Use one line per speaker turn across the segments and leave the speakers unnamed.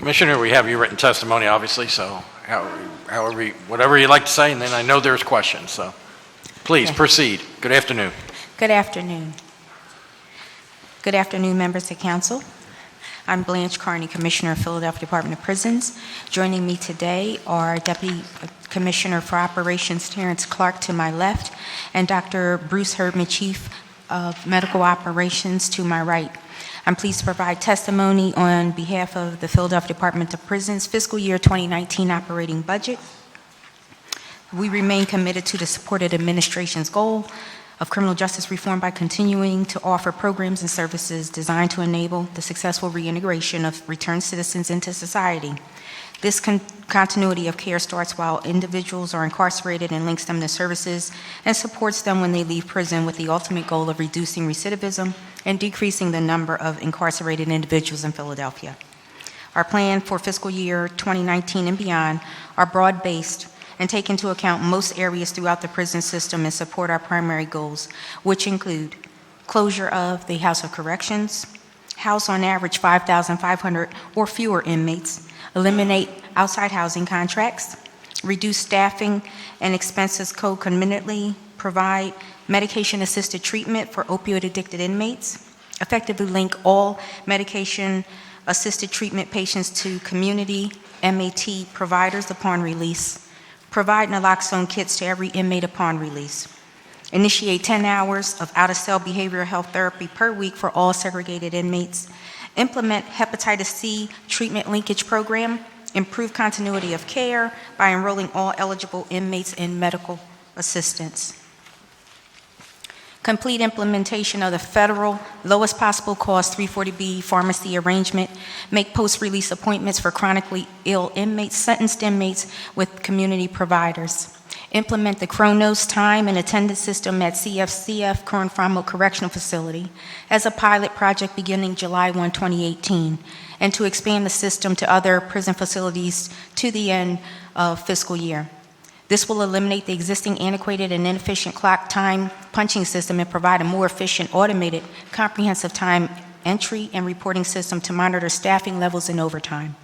Commissioner, we have your written testimony, obviously, so whatever you'd like to say, and then I know there's questions, so please proceed. Good afternoon.
Good afternoon. Good afternoon, members of council. I'm Blanche Carney, Commissioner of Philadelphia Department of Prisons. Joining me today are Deputy Commissioner for Operations Terrence Clark to my left and Dr. Bruce Herdman, Chief of Medical Operations to my right. I'm pleased to provide testimony on behalf of the Philadelphia Department of Prisons Fiscal Year 2019 operating budget. We remain committed to the supported administration's goal of criminal justice reform by continuing to offer programs and services designed to enable the successful reintegration of returned citizens into society. This continuity of care starts while individuals are incarcerated and links them to services and supports them when they leave prison, with the ultimate goal of reducing recidivism and decreasing the number of incarcerated individuals in Philadelphia. Our plan for fiscal year 2019 and beyond are broad-based and take into account most areas throughout the prison system and support our primary goals, which include closure of the House of Corrections, house on average 5,500 or fewer inmates, eliminate outside housing contracts, reduce staffing and expenses concomitantly, provide medication-assisted treatment for opioid-addicted inmates, effectively link all medication-assisted treatment patients to community MAT providers upon release, provide naloxone kits to every inmate upon release, initiate 10 hours of out-of-cell behavioral health therapy per week for all segregated inmates, implement hepatitis C treatment linkage program, improve continuity of care by enrolling all eligible inmates in medical assistance. Complete implementation of the federal lowest possible cost 340B pharmacy arrangement, make post-release appointments for chronically ill inmates, sentenced inmates with community providers. Implement the Chronos time and attendance system at CFCF Coronfamo Correctional Facility as a pilot project beginning July 1, 2018, and to expand the system to other prison facilities to the end of fiscal year. This will eliminate the existing antiquated and inefficient clock time punching system and provide a more efficient, automated, comprehensive time entry and reporting system to monitor staffing levels and overtime.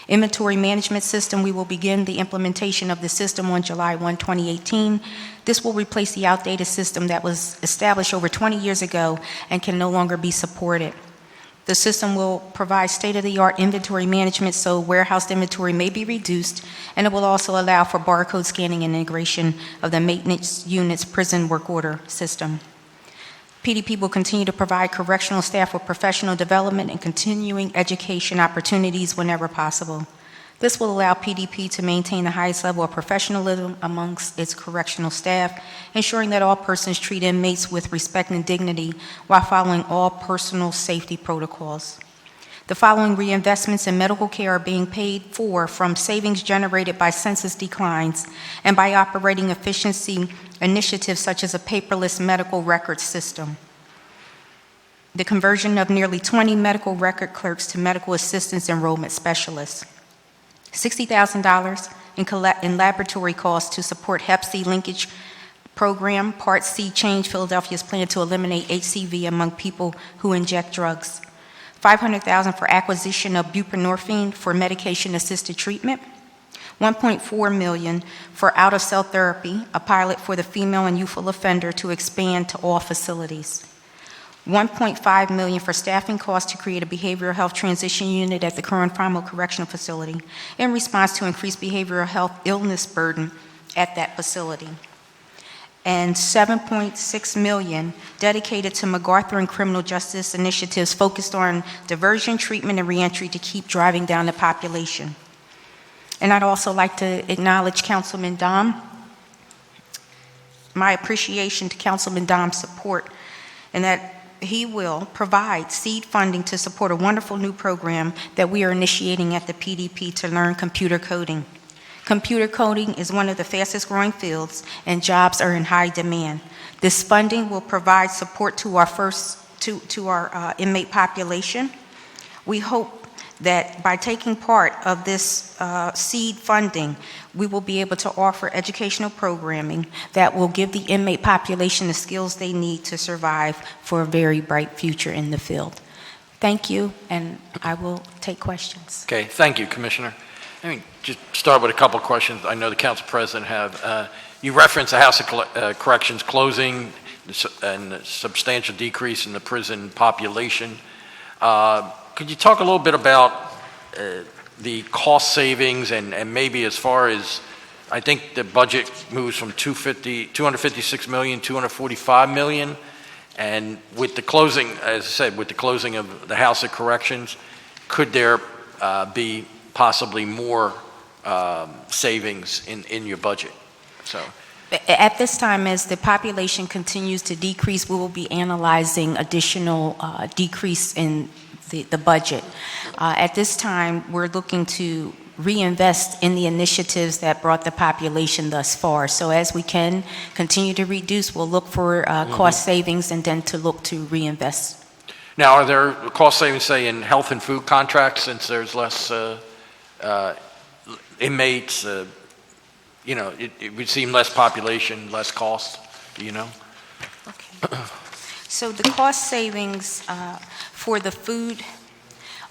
Inventory management system, we will begin the implementation of the system on July 1, 2018. This will replace the outdated system that was established over 20 years ago and can no longer be supported. The system will provide state-of-the-art inventory management so warehouse inventory may be reduced, and it will also allow for barcode scanning and integration of the maintenance unit's prison work order system. PDP will continue to provide correctional staff with professional development and continuing education opportunities whenever possible. This will allow PDP to maintain the highest level of professionalism amongst its correctional staff, ensuring that all persons treat inmates with respect and dignity while following all personal safety protocols. The following reinvestments in medical care are being paid for from savings generated by census declines and by operating efficiency initiatives such as a paperless medical record system. The conversion of nearly 20 medical record clerks to medical assistance enrollment specialists. $60,000 in laboratory costs to support Hep C linkage program. Part C change Philadelphia's plan to eliminate HCV among people who inject drugs. $500,000 for acquisition of buprenorphine for medication-assisted treatment. $1.4 million for out-of-cell therapy, a pilot for the female and youthful offender to expand to all facilities. $1.5 million for staffing costs to create a behavioral health transition unit at the Coronfamo Correctional Facility in response to increased behavioral health illness burden at that facility. And $7.6 million dedicated to MacArthur and criminal justice initiatives focused on diversion, treatment, and reentry to keep driving down the population. And I'd also like to acknowledge Councilman Dom, my appreciation to Councilman Dom's support, and that he will provide seed funding to support a wonderful new program that we are initiating at the PDP to learn computer coding. Computer coding is one of the fastest growing fields and jobs are in high demand. This funding will provide support to our inmate population. We hope that by taking part of this seed funding, we will be able to offer educational programming that will give the inmate population the skills they need to survive for a very bright future in the field. Thank you, and I will take questions.
Okay, thank you, Commissioner. Let me just start with a couple of questions I know the Council President have. You referenced the House of Corrections closing and the substantial decrease in the prison population. Could you talk a little bit about the cost savings and maybe as far as, I think the budget moves from 256 million, 245 million, and with the closing, as I said, with the closing of the House of Corrections, could there be possibly more savings in your budget? So,
at this time, as the population continues to decrease, we will be analyzing additional decrease in the budget. At this time, we're looking to reinvest in the initiatives that brought the population thus far. So as we can continue to reduce, we'll look for cost savings and then to look to reinvest.
Now, are there cost savings, say, in health and food contracts, since there's less inmates? You know, it would seem less population, less cost. Do you know?
Okay. So the cost savings for the food,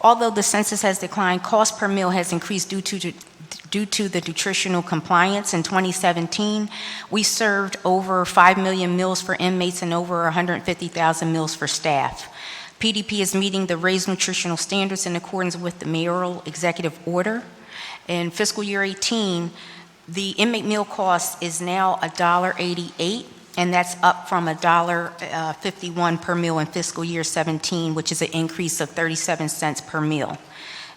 although the census has declined, cost per meal has increased due to the nutritional compliance. In 2017, we served over 5 million meals for inmates and over 150,000 meals for staff. PDP is meeting the raised nutritional standards in accordance with the mayoral executive order. In fiscal year 18, the inmate meal cost is now $1.88, and that's up from $1.51 per meal in fiscal year 17, which is an increase of 37 cents per meal.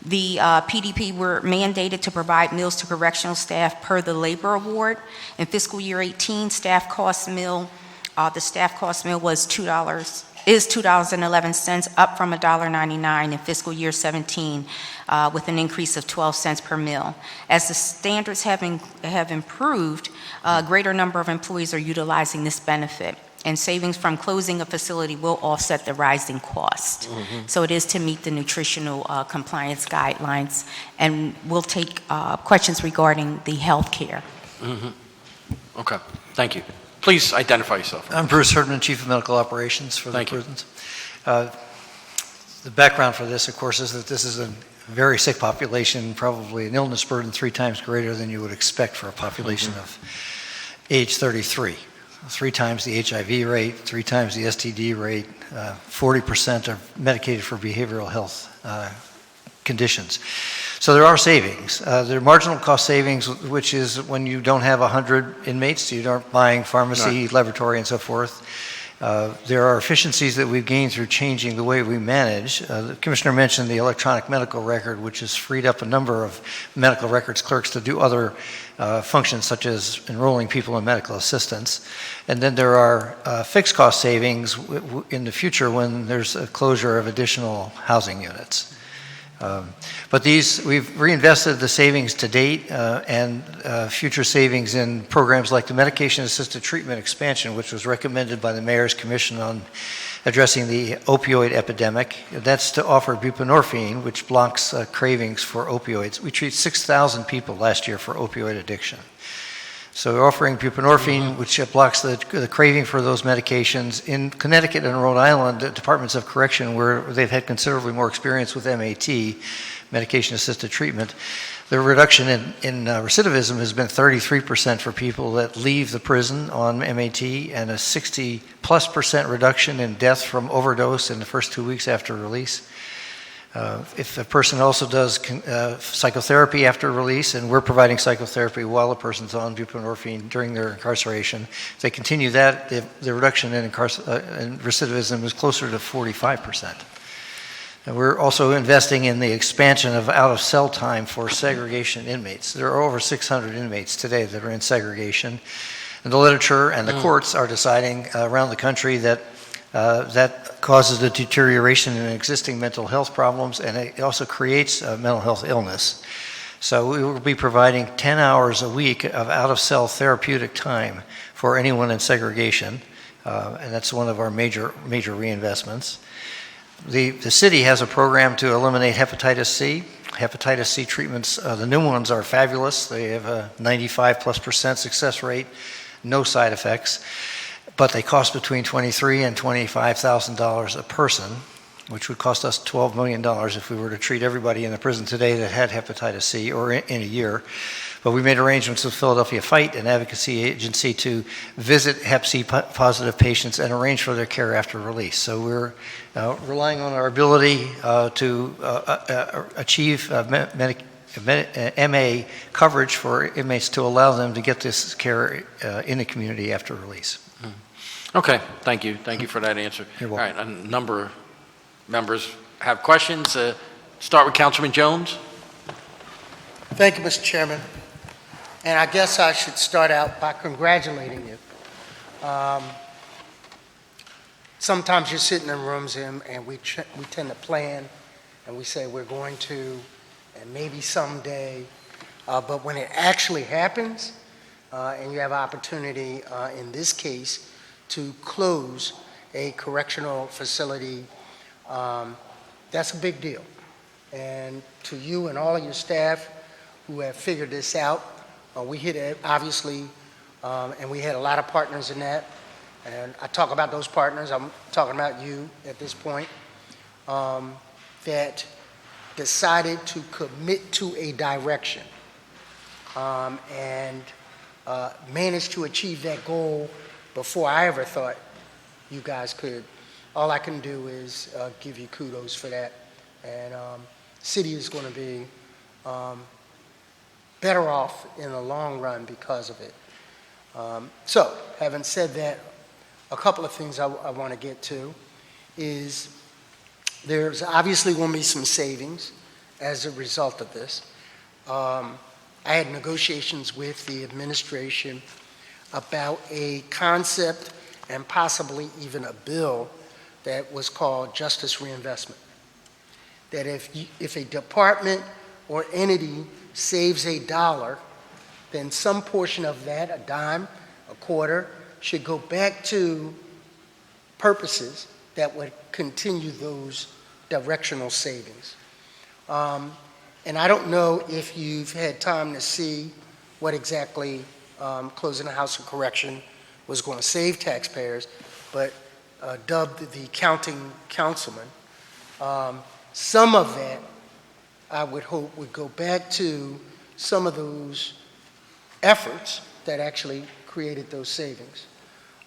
The PDP were mandated to provide meals to correctional staff per the labor award. In fiscal year 18, the staff cost meal was $2.11, up from $1.99 in fiscal year 17, with an increase of 12 cents per meal. As the standards have improved, a greater number of employees are utilizing this benefit, and savings from closing a facility will offset the rising cost. So it is to meet the nutritional compliance guidelines, and we'll take questions regarding the health care.
Okay, thank you. Please identify yourself.
I'm Bruce Herdman, Chief of Medical Operations for the prisons. The background for this, of course, is that this is a very sick population, probably an illness burden 3 times greater than you would expect for a population of age 33. 3 times the HIV rate, 3 times the STD rate, 40% are medicated for behavioral health conditions. So there are savings. There are marginal cost savings, which is when you don't have 100 inmates, you aren't buying pharmacy, laboratory, and so forth. There are efficiencies that we've gained through changing the way we manage. The Commissioner mentioned the electronic medical record, which has freed up a number of medical records clerks to do other functions, such as enrolling people in medical assistance. And then there are fixed cost savings in the future when there's a closure of additional housing units. But we've reinvested the savings to date and future savings in programs like the medication-assisted treatment expansion, which was recommended by the Mayor's Commission on addressing the opioid epidemic. That's to offer buprenorphine, which blocks cravings for opioids. We treat 6,000 people last year for opioid addiction. So we're offering buprenorphine, which blocks the craving for those medications. In Connecticut and Rhode Island, the Departments of Correction, where they've had considerably more experience with MAT, medication-assisted treatment, the reduction in recidivism has been 33% for people that leave the prison on MAT, and a 60+% reduction in death from overdose in the first 2 weeks after release. If a person also does psychotherapy after release, and we're providing psychotherapy while a person's on buprenorphine during their incarceration, if they continue that, the reduction in recidivism is closer to 45%. And we're also investing in the expansion of out-of-cell time for segregation inmates. There are over 600 inmates today that are in segregation. And the literature and the courts are deciding around the country that that causes a deterioration in existing mental health problems, and it also creates a mental health illness. So we will be providing 10 hours a week of out-of-cell therapeutic time for anyone in segregation, and that's one of our major major The city has a program to eliminate hepatitis C. Hepatitis C treatments, the new ones are fabulous. They have a 95+% success rate, no side effects, but they cost between $23,000 and $25,000 a person. which would cost us $12 million if we were to treat everybody in the prison today that had hepatitis C or in a year. But we made arrangements with Philadelphia Fight, an advocacy agency, to visit Hep C positive patients and arrange for their care after release. So we're relying on our ability to achieve MA coverage for inmates to allow them to get this care in the community after release.
Okay, thank you. Thank you for that answer.
You're
All
welcome.
right, a number of members have questions. Start with Councilman Jones.
Thank you, Mr. Chairman. And I guess I should start out by congratulating you. Sometimes you're sitting in rooms and we tend to plan and we say we're going to, and maybe someday, but when it actually happens, and you have opportunity in this case to close a correctional facility, that's a big deal. And to you and all of your staff who have figured this out, we hit it, obviously, and we had a lot of partners in that. And I talk about those partners, I'm talking about you at this point, that decided to commit to a direction and managed to achieve that goal before I ever thought you guys could. All I can do is give you kudos for that. And city is going to be better off in the long run because of it. So, having said that, a couple of things I want to get to is there's obviously going to be some savings as a result of this. I had negotiations with the administration about a concept and possibly even a bill that was called justice reinvestment. That if a department or entity saves $1, then some portion of that, a dime, a quarter, should go back to purposes that would continue those directional savings. And I don't know if you've had time to see what exactly closing the House of Correction was going to save taxpayers, but dubbed the counting councilman. Some of that, I would hope, would go back to some of those efforts that actually created those savings.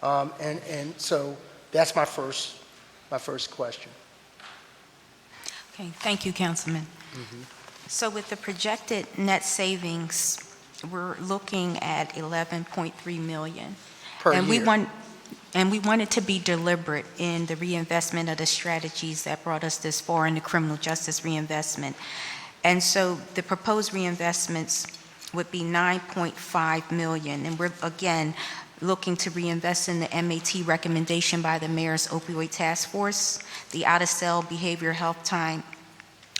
And so that's my first question.
Okay, thank you, Councilman. So with the projected net savings, we're looking at 11.3 million.
Per
And
year.
we wanted to be deliberate in the reinvestment of the strategies that brought us this far in the criminal justice reinvestment. And so the proposed reinvestments would be 9.5 million. And we're, again, looking to reinvest in the MAT recommendation by the Mayor's Opioid Task Force, the out-of-cell behavioral health time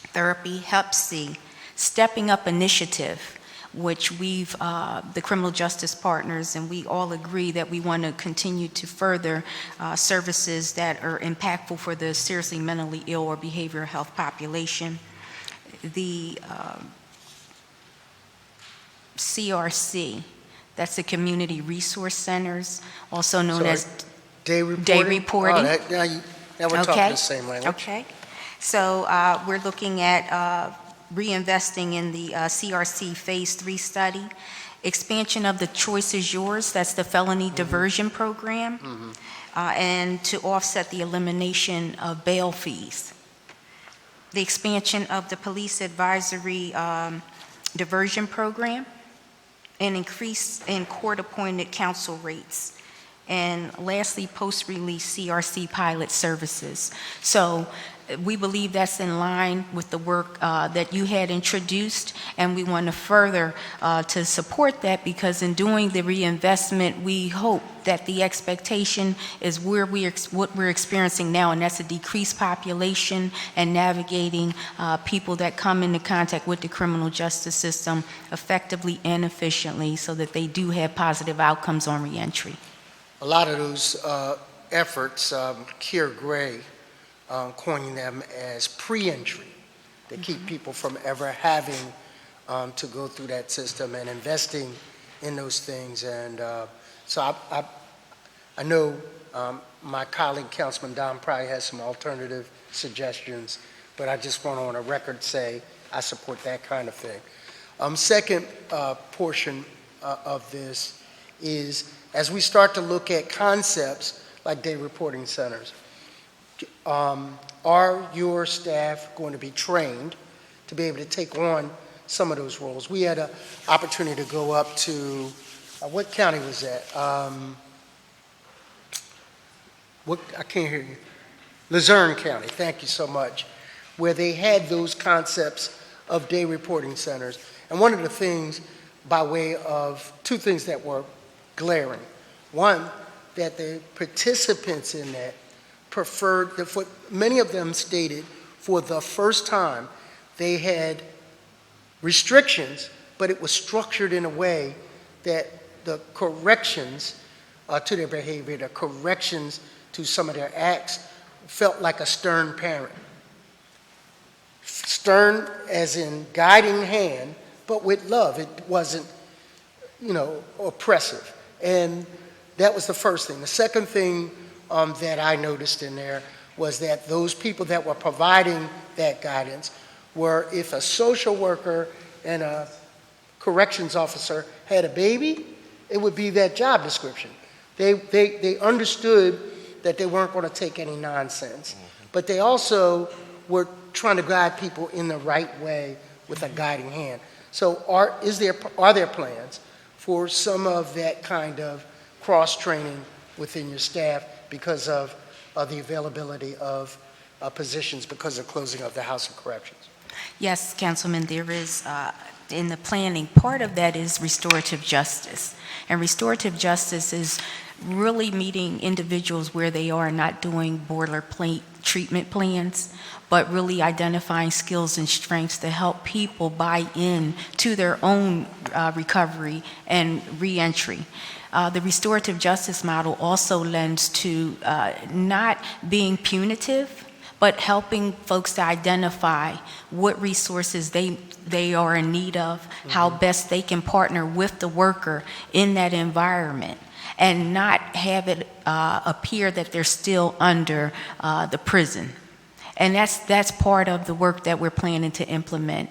therapy, Hep C, Stepping Up Initiative, which we've, the criminal justice partners, and we all agree that we want to continue to further services that are impactful for the seriously mentally ill or behavioral health population. The CRC, that's the Community Resource Centers, also known
Sorry,
as
Day reporting?
Day reporting.
Oh, now we're talking the same language.
Okay. So we're looking at reinvesting in the CRC Phase 3 study, expansion of the Choice is Yours, that's the felony diversion program, and to offset the elimination of bail fees. The expansion of the police advisory diversion program, and increase in court-appointed counsel rates. And lastly, post-release CRC pilot services. So we believe that's in line with the work that you had introduced, and we want to further to support that, because in doing the reinvestment, we hope that the expectation is what we're experiencing now, and that's a decreased population and navigating people that come into contact with the criminal justice system effectively and efficiently, so that they do have positive outcomes on reentry.
A lot of those efforts, Keir Gray coining them as pre-entry, to keep people from ever having to go through that system, and investing in those things. And so I know My colleague, Councilman Don, probably has some alternative suggestions, but I just want to on a record say I support that kind of thing. Second portion of this is as we start to look at concepts like day reporting centers, are your staff going to be trained to be able to take on some of those roles? We had an opportunity to go up to, what county was that? I can't hear you. Luzerne County, thank you so much, where they had those concepts of day reporting centers. And one of the things, by way of two things that were glaring. One, that the participants in that preferred, many of them stated for the first time they had restrictions, but it was structured in a way that the corrections to their behavior, the corrections to some of their acts felt like a stern parent. Stern as in guiding hand, but with love. It wasn't, oppressive. And that was the first thing. The second thing that I noticed in there was that those people that were providing that guidance were, if a social worker and a corrections officer had a baby, it would be that job description. They understood that they weren't going to take any nonsense, but they also were trying to guide people in the right way with a guiding hand. So are there plans for some of that kind of cross-training within your staff because of the availability of positions because of closing of the House of Corrections?
Yes, Councilman, there is, in the planning, part of that is restorative justice. And restorative justice is really meeting individuals where they are, not doing boilerplate treatment plans, but really identifying skills and strengths to help people buy in to their own recovery and reentry. The restorative justice model also lends to not being punitive, but helping folks to identify what resources they are in need of, how best they can partner with the worker in that environment, and not have it appear that they're still under the prison. And that's part of the work that we're planning to implement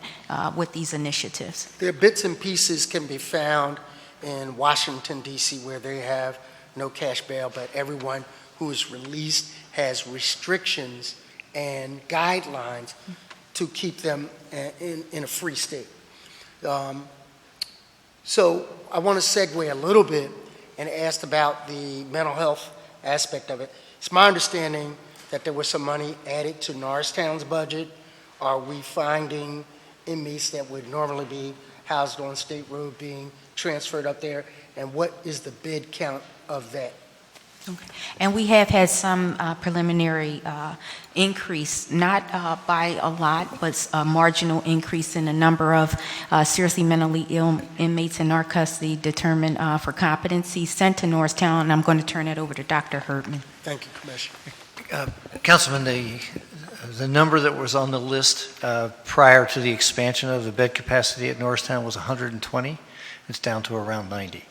with these initiatives.
Their bits and pieces can be found in Washington, D.C., where they have no cash bail, but everyone who is released has restrictions and guidelines to keep them in a free state. So I want to segue a little bit and ask about the mental health aspect of it. It's my understanding that there was some money added to Norristown's budget. Are we finding inmates that would normally be housed on State Road being transferred up there? And what is the bid count of that?
Okay. And we have had some preliminary increase, not by a lot, but a marginal increase in the number of seriously mentally ill inmates in our custody determined for competency sent to Norristown. And I'm going to turn it over to Dr. Herdman.
Thank you, Commissioner.
Councilman, the number that was on the list prior to the expansion of the bed capacity at Norristown was 120. It's down to around 90.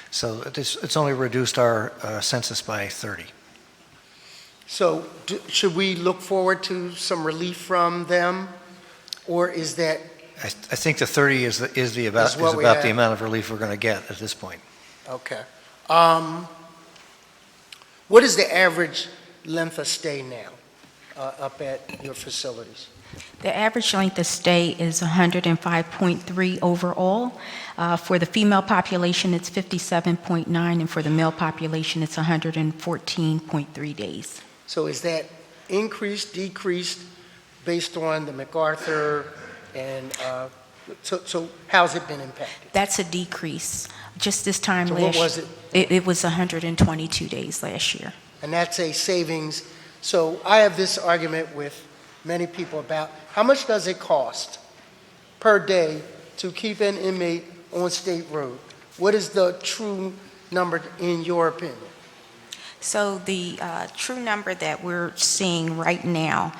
So it's only reduced our census by 30.
So should we look forward to some relief from them, or is that?
I think the 30 is about the amount of relief we're going to get at this point.
Okay. What is the average length of stay now up at your facilities?
The average length of stay is 105.3 overall. For the female population, it's 57.9, and for the male population, it's 114.3 days.
So is that increased, decreased, based on the MacArthur, and so how's it been impacted?
That's a decrease. Just this time
So
last
what was it?
It was 122 days last year.
And that's a savings. So I have this argument with many people about how much does it cost per day to keep an inmate on State Road? What is the true number in your opinion?
So the true number that we're seeing right now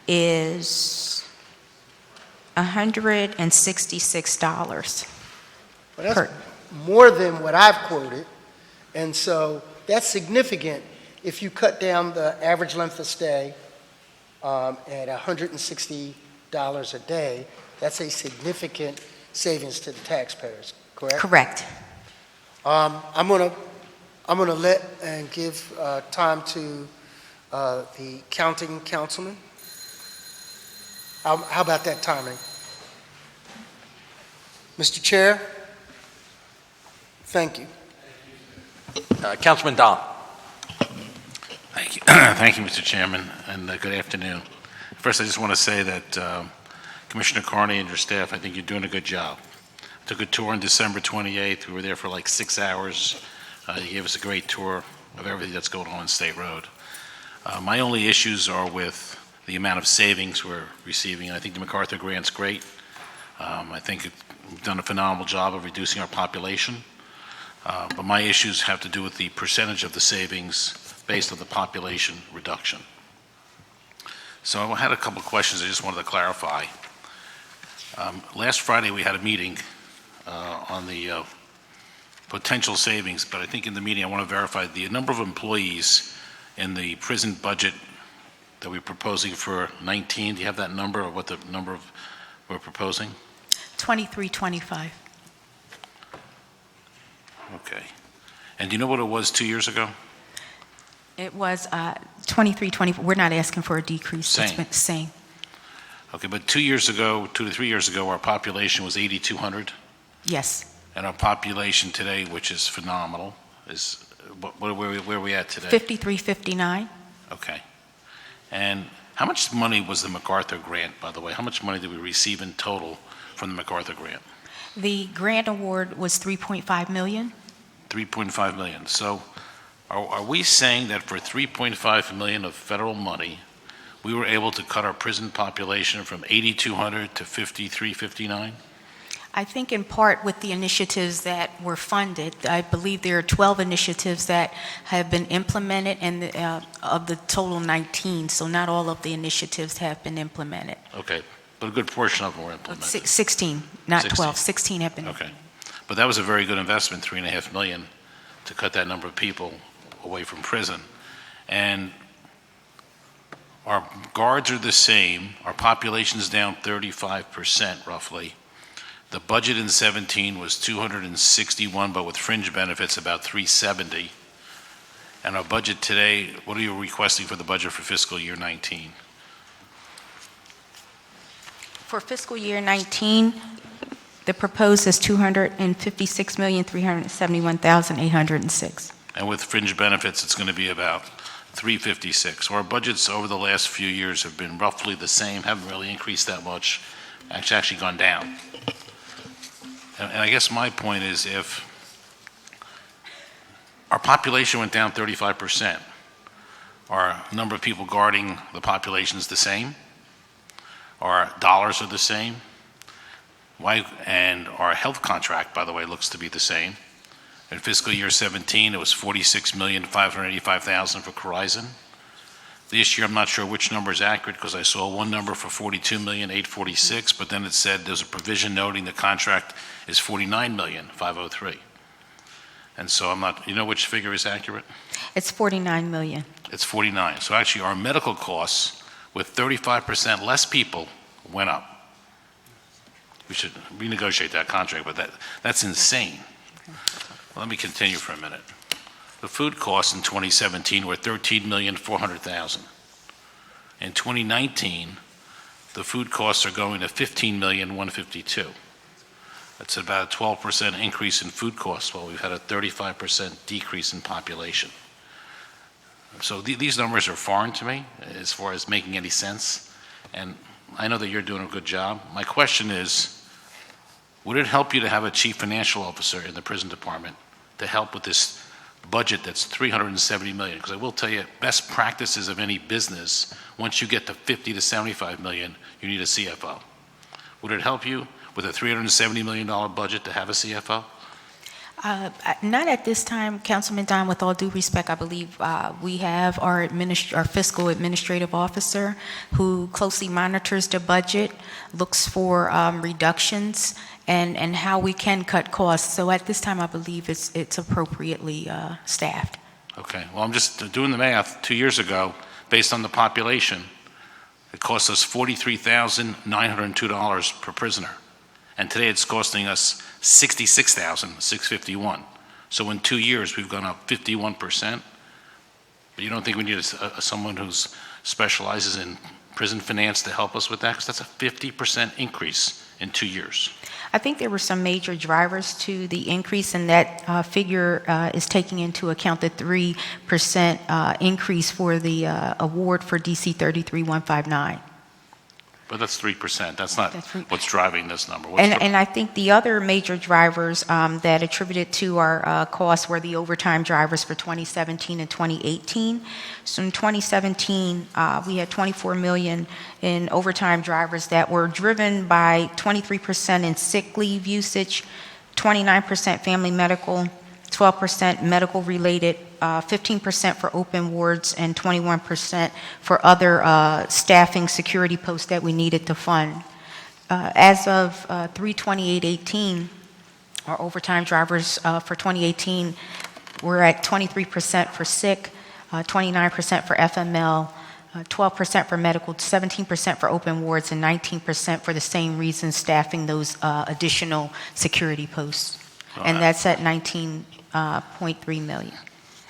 is $166
Well, that's more than what I've quoted, and so that's significant if you cut down the average length of stay at $160 a day, that's a significant savings to the taxpayers, correct?
Correct.
I'm gonna let and give time to the counting councilman. How about that timing? Mr. Chair? Thank you.
Councilman Don.
Thank you. Thank you, Mr. Chairman, and good afternoon. First, I just want to say that Commissioner Carney and your staff, I think you're doing a good job. I took a tour on December 28th. We were there for like 6 hours. You gave us a great tour of everything that's going on State Road. My only issues are with the amount of savings we're receiving. I think the MacArthur grant's great. I think we've done a phenomenal job of reducing our population. But my issues have to do with the percentage of the savings based on the population reduction. So I had a couple of questions I just wanted to clarify. Last Friday, we had a meeting on the potential savings, but I think in the meeting I want to verify the number of employees in the prison budget that we're proposing for 19. Do you have that number, or what the number of we're proposing?
2325.
Okay. And do you know what it was 2 years ago?
It was 2324. We're not asking for a decrease.
Same.
It's been the same.
Okay, but 2 years ago, 2 to 3 years ago, our population was 8,200,
Yes.
and our population today, which is phenomenal, is where are we at today?
5359.
Okay. And how much money was the MacArthur grant, by the way? How much money did we receive in total from the MacArthur grant?
The grant award was 3.5 million.
3.5 million. So are we saying that for 3.5 million of federal money, we were able to cut our prison population from 8,200 to 5,359?
I think in part with the initiatives that were funded. I believe there are 12 initiatives that have been implemented, and of the total 19, so not all of the initiatives have been implemented.
Okay, but a good portion of them were implemented.
16, not
16.
12. 16 have been.
Okay. But that was a very good investment, $3.5 million, to cut that number of people away from prison. And our guards are the same. Our population's down 35% roughly. The budget in 17 was 261, but with fringe benefits, about 370. And our budget today, what are you requesting for the budget for fiscal year 19?
For fiscal year 19, the proposed is $256,371,806.
And with fringe benefits, it's going to be about 356. So our budgets over the last few years have been roughly the same, haven't really increased that much, actually gone down. And I guess my point is, if our population went down 35%, our number of people guarding the population is the same, our dollars are the same, why? And our health contract, by the way, looks to be the same. In fiscal year 17, it was $46,585,000 for Horizon. This year, I'm not sure which number is accurate, because I saw one number for $42,846,000, but then it said there's a provision noting the contract is $49,503,000. And so I'm not, you know which figure is accurate?
It's 49 million.
It's 49. So actually, our medical costs with 35% less people went up. We should renegotiate that contract, but that's insane. Let me continue for a minute. The food costs in 2017 were $13,400,000. In 2019, the food costs are going to $15,152,000. That's about a 12% increase in food costs, while we've had a 35% decrease in population. So these numbers are foreign to me as far as making any sense, and I know that you're doing a good job. My question is, would it help you to have a chief financial officer in the prison department to help with this budget that's $370 million? Because I will tell you, best practices of any business, once you get to $50 to $75 million, you need a CFO. Would it help you with a $370 million budget to have a CFO?
Not at this time, Councilman Don. With all due respect, I believe we have our fiscal administrative officer who closely monitors the budget, looks for reductions, and how we can cut costs. So at this time, I believe it's appropriately staffed.
Okay, well, I'm just doing the math. 2 years ago, based on the population, it cost us $43,902 per prisoner. And today it's costing us $66,651. So in 2 years, we've gone up 51%. But you don't think we need someone who specializes in prison finance to help us with that? Because that's a 50% increase in 2 years.
I think there were some major drivers to the increase, and that figure is taking into account the 3% increase for the award for DC 33159.
But that's 3%. That's not
That's right.
what's driving this number.
And I think the other major drivers that attributed to our costs were the overtime drivers for 2017 and 2018. So in 2017, we had $24 million in overtime drivers that were driven by 23% in sick leave usage, 29% family medical, 12% medical related, 15% for open wards, and 21% for other staffing security posts that we needed to fund. As of 3/28/18, our overtime drivers for 2018 were at 23% for sick, 29% for FML, 12% for medical, 17% for open wards, and 19% for the same reason staffing those additional security posts. And that's at $19.3 million.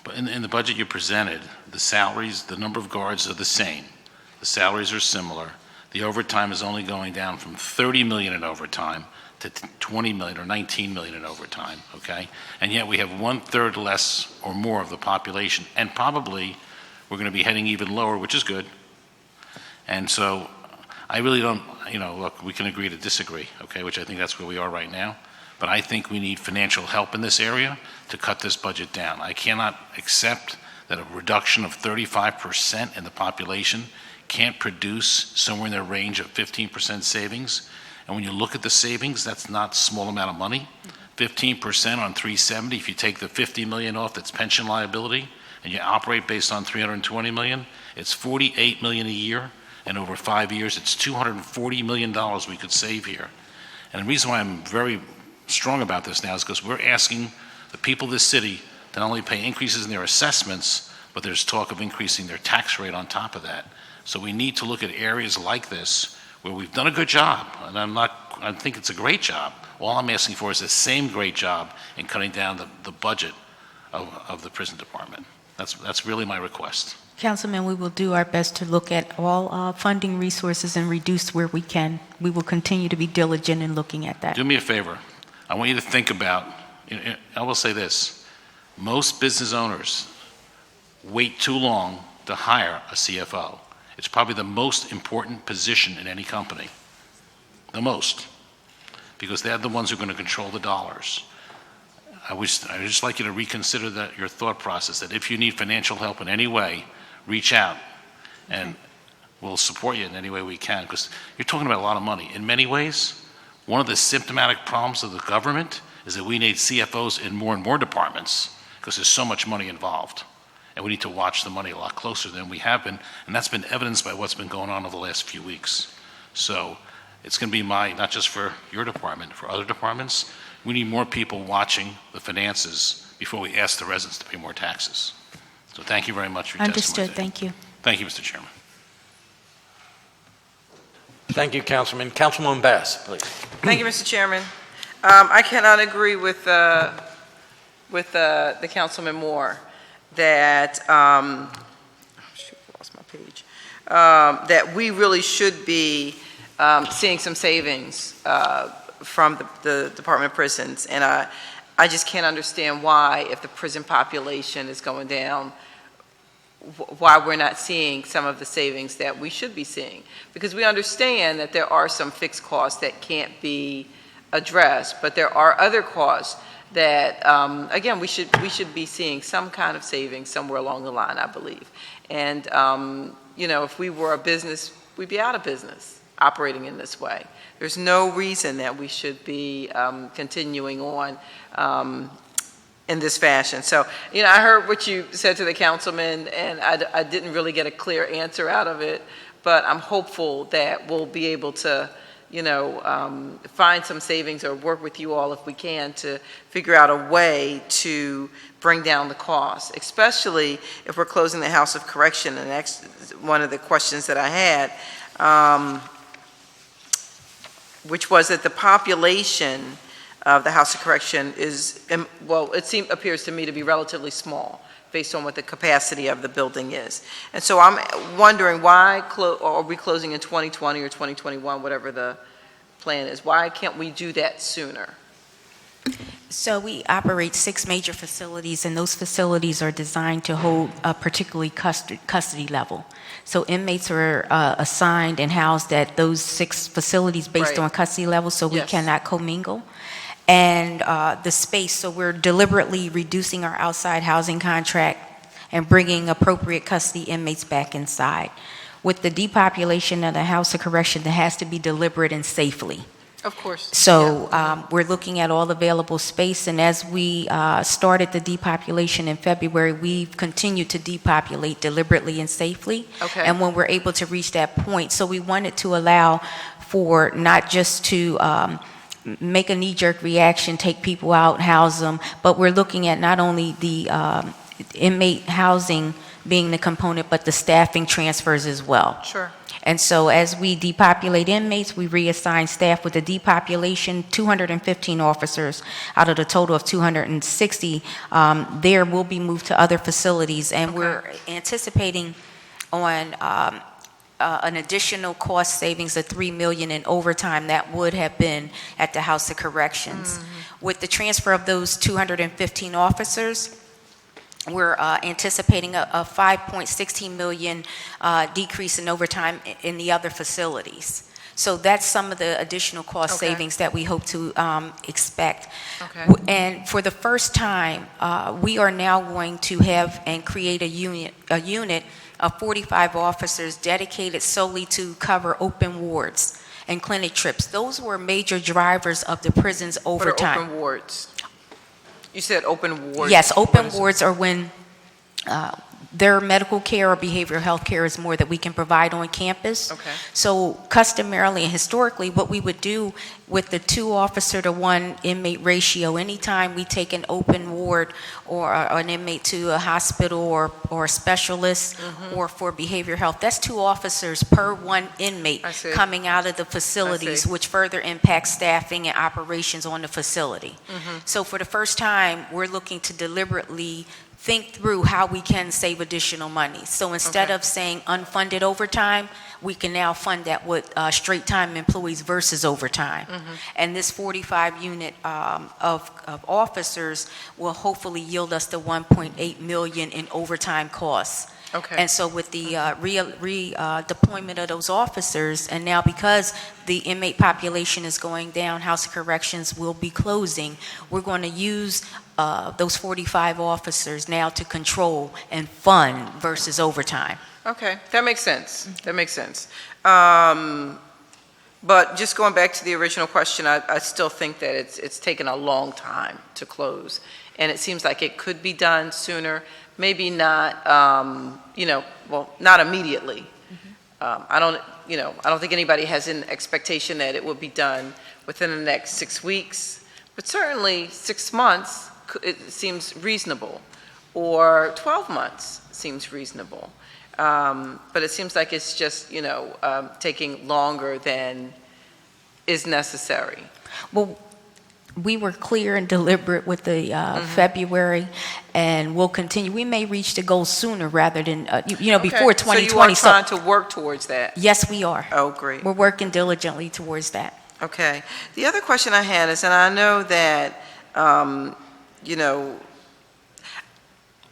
But in the budget you presented, the salaries, the number of guards are the same. The salaries are similar. The overtime is only going down from $30 million in overtime to $20 million or $19 million in overtime, okay? And yet we have 1/3 less or more of the population, and probably we're going to be heading even lower, which is good. And so I really don't, look, we can agree to disagree, okay, which I think that's where we are right now. But I think we need financial help in this area to cut this budget down. I cannot accept that a reduction of 35% in the population can't produce somewhere in the range of 15% savings. And when you look at the savings, that's not a small amount of money. 15% on 370, if you take the $50 million off that's pension liability, and you operate based on $320 million, it's $48 million a year, and over 5 years, it's $240 million we could save here. And the reason why I'm very strong about this now is because we're asking the people of this city to not only pay increases in their assessments, but there's talk of increasing their tax rate on top of that. So we need to look at areas like this where we've done a good job, and I think it's a great job. All I'm asking for is the same great job in cutting down the budget of the prison department. That's really my request.
Councilman, we will do our best to look at all funding resources and reduce where we can. We will continue to be diligent in looking at that.
Do me a favor. I want you to think about, I will say this, most business owners wait too long to hire a CFO. It's probably the most important position in any company, the most, because they're the ones who are going to control the dollars. I would just like you to reconsider your thought process, that if you need financial help in any way, reach out, and we'll support you in any way we can, because you're talking about a lot of money. In many ways, one of the symptomatic problems of the government is that we need CFOs in more and more departments because there's so much money involved. And we need to watch the money a lot closer than we have been. And that's been evidenced by what's been going on over the last few weeks. So it's going to be not just for your department, for other departments, we need more people watching the finances before we ask the residents to pay more taxes. So thank you very much for your testimony.
Understood. Thank you.
Thank you, Mr. Chairman.
Thank you, Councilman. Councilwoman Bass, please.
Thank you, Mr. Chairman. I cannot agree with the Councilman Moore that, lost my page, that we really should be seeing some savings from the Department of Prisons. And I just can't understand why, if the prison population is going down, why we're not seeing some of the savings that we should be seeing. Because we understand that there are some fixed costs that can't be addressed, but there are other costs that, again, we should be seeing some kind of savings somewhere along the line, I believe. And, if we were a business, we'd be out of business operating in this way. There's no reason that we should be continuing on in this fashion. So, I heard what you said to the councilman, and I didn't really get a clear answer out of it, but I'm hopeful that we'll be able to find some savings or work with you all if we can to figure out a way to bring down the cost, especially if we're closing the House of Correction. And that's one of the questions that I had, which was that the population of the House of Correction is, well, appears to me to be relatively small based on what the capacity of the building is. And so I'm wondering why are we closing in 2020 or 2021, whatever the plan is? Why can't we do that sooner?
So we operate 6 major facilities, and those facilities are designed to hold a particularly custody level. So inmates are assigned and housed at those 6 facilities based
Right.
on custody level, so we
Yes.
cannot commingle. And the space, so we're deliberately reducing our outside housing contract and bringing appropriate custody inmates back inside. With the depopulation of the House of Correction, that has to be deliberate and safely.
Of course.
So we're looking at all available space, and as we started the depopulation in February, we've continued to depopulate deliberately and safely.
Okay.
And when we're able to reach that point, so we wanted to allow for not just to make a knee-jerk reaction, take people out, house them, but we're looking at not only the inmate housing being the component, but the staffing transfers as well.
Sure.
And so as we depopulate inmates, we reassign staff. With the depopulation, 215 officers out of the total of 260 there will be moved to other facilities. And we're anticipating on an additional cost savings of $3 million in overtime that would have been at the House of Corrections. With the transfer of those 215 officers, we're anticipating a $5.16 million decrease in overtime in the other facilities. So that's some of the additional cost
Okay.
savings that we hope to expect.
Okay.
And for the first time, we are now going to have and create a unit of 45 officers dedicated solely to cover open wards and clinic trips. Those were major drivers of the prison's
What are
overtime.
open wards? You said open wards.
Yes, open
What is it?
wards are when their medical care or behavioral health care is more that we can provide on campus.
Okay.
So customarily and historically, what we would do with the 2 officer to 1 inmate ratio, anytime we take an open ward or an inmate to a hospital or a specialist or for behavioral health, that's 2 officers per 1 inmate
I see.
coming out of the facilities,
see.
which further impacts staffing and operations on the facility. So for the first time, we're looking to deliberately think through how we can save additional money. So instead
Okay.
of saying unfunded overtime, we can now fund that with straight-time employees versus overtime. And this 45 unit of officers will hopefully yield us the $1.8 million in overtime costs.
Okay.
And so with the deployment of those officers, and now because the inmate population is going down, House of Corrections will be closing, we're going to use those 45 officers now to control and fund versus overtime.
Okay, that makes sense. That makes sense. But just going back to the original question, I still think that it's taken a long time to close. And it seems like it could be done sooner, maybe not, not immediately. I don't think anybody has an expectation that it will be done within the next 6 weeks, but certainly 6 months, it seems reasonable, or 12 months seems reasonable. But it seems like it's just, taking longer than is necessary.
Well, we were clear and deliberate with the February, and we'll continue. We may reach the goal sooner rather than, before 2020.
So you are trying to work towards that?
Yes, we are.
Oh, great.
We're working diligently towards that.
Okay. The other question I had is, and I know that,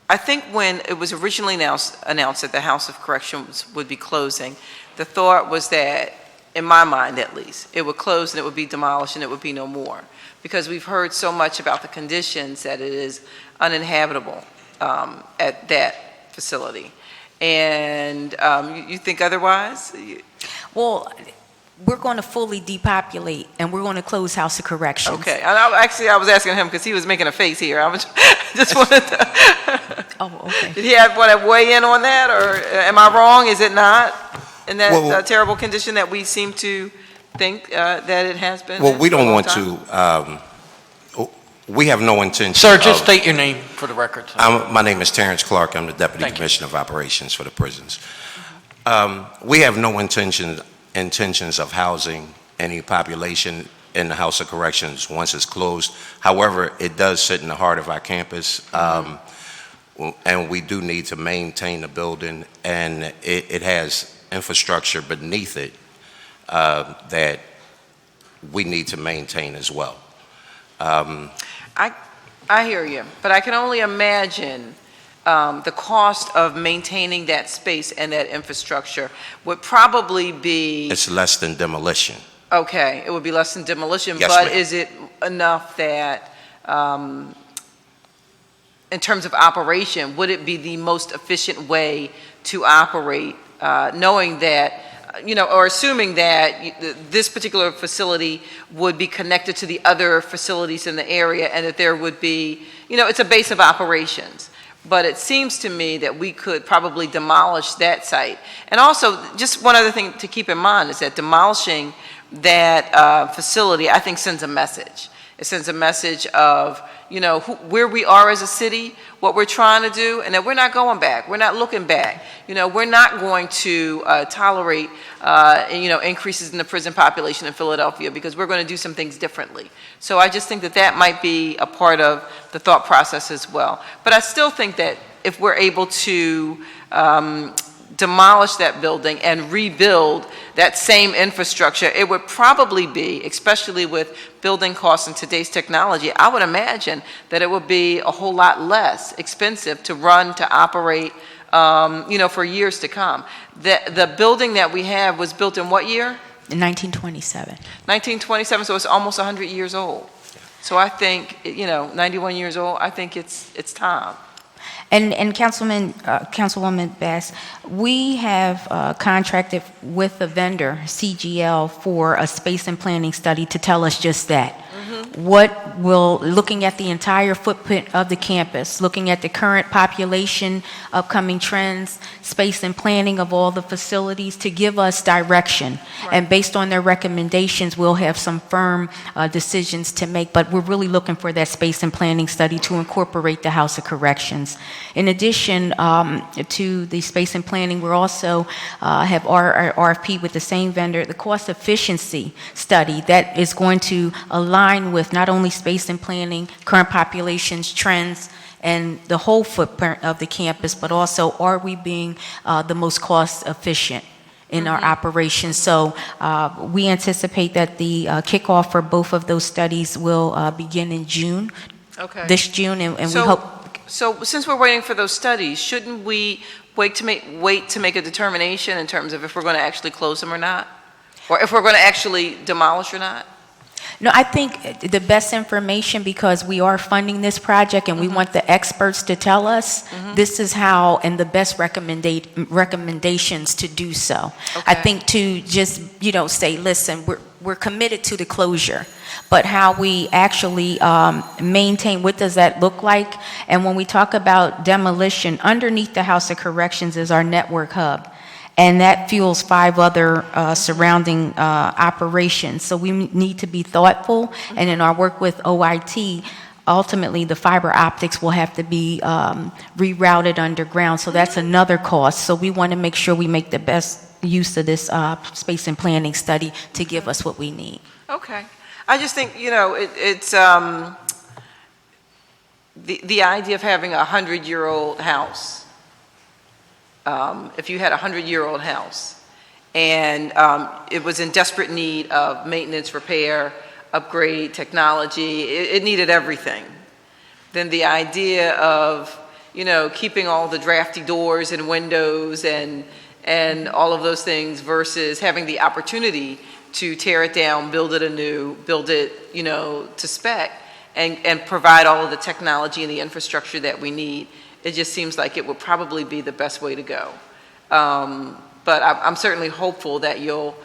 I think when it was originally announced that the House of Corrections would be closing, the thought was that, in my mind at least, it would close and it would be demolished and it would be no more. Because we've heard so much about the conditions that it is uninhabitable at that facility. And you think otherwise?
Well, we're going to fully depopulate, and we're going to close House of Corrections.
Okay. I was asking him because he was making a face here. I was just wanted to.
Oh, okay.
Did he want to weigh in on that, or am I wrong? Is it not in that terrible condition that we seem to think that it has been?
Well, we
for a
don't
long
want
time?
to, we have no intention.
Sir, just
of-
state your name for the record.
My name is Terrence Clark. I'm the Deputy
Thank you.
Commissioner of Operations for the prisons. We have no intentions of housing any population in the House of Corrections once it's closed. However, it does sit in the heart of our campus, and we do need to maintain the building, and it has infrastructure beneath it that we need to maintain as well.
I hear you, but I can only imagine the cost of maintaining that space and that infrastructure would probably be,
It's less than demolition.
okay, it would be less than demolition,
Yes,
but
ma'am.
is it enough that, in terms of operation, would it be the most efficient way to operate, knowing that, or assuming that this particular facility would be connected to the other facilities in the area and that there would be, it's a base of operations. But it seems to me that we could probably demolish that site. And also, just one other thing to keep in mind is that demolishing that facility, I think, sends a message. It sends a message of, where we are as a city, what we're trying to do, and that we're not going back. We're not looking back. We're not going to tolerate, increases in the prison population in Philadelphia because we're going to do some things differently. So I just think that that might be a part of the thought process as well. But I still think that if we're able to demolish that building and rebuild that same infrastructure, it would probably be, especially with building costs and today's technology, I would imagine that it would be a whole lot less expensive to run, to operate, for years to come. The building that we have was built in what year?
In 1927.
1927, so it's almost 100 years old. So I think, 91 years old, I think it's time.
And Councilwoman Bass, we have contracted with the vendor, CGL, for a space and planning study to tell us just that. Looking at the entire footprint of the campus, looking at the current population, upcoming trends, space and planning of all the facilities to give us direction.
Right.
And based on their recommendations, we'll have some firm decisions to make, but we're really looking for that space and planning study to incorporate the House of Corrections. In addition to the space and planning, we're also have our RFP with the same vendor, the cost efficiency study that is going to align with not only space and planning, current populations, trends, and the whole footprint of the campus, but also are we being the most cost efficient in our operations. So we anticipate that the kickoff for both of those studies will begin in June, this June, and we hope.
So since we're waiting for those studies, shouldn't we wait to make a determination in terms of if we're going to actually close them or not? Or if we're going to actually demolish or not?
No, I think the best information, because we are funding this project and we want the experts to tell us this is how, and the best recommendations to do so. I
Okay.
think to just, say, listen, we're committed to the closure, but how we actually maintain, what does that look like? And when we talk about demolition, underneath the House of Corrections is our network hub. And that fuels 5 other surrounding operations. So we need to be thoughtful, and in our work with OIT, ultimately the fiber optics will have to be rerouted underground, so that's another cost. So we want to make sure we make the best use of this space and planning study to give us what we need.
Okay. I just think, it's the idea of having a 100-year-old house. If you had a 100-year-old house and it was in desperate need of maintenance, repair, upgrade, technology, it needed everything, then the idea of, keeping all the drafty doors and windows and all of those things versus having the opportunity to tear it down, build it anew, build it, to spec, and provide all of the technology and the infrastructure that we need. It just seems like it would probably be the best way to go. But I'm certainly hopeful that you'll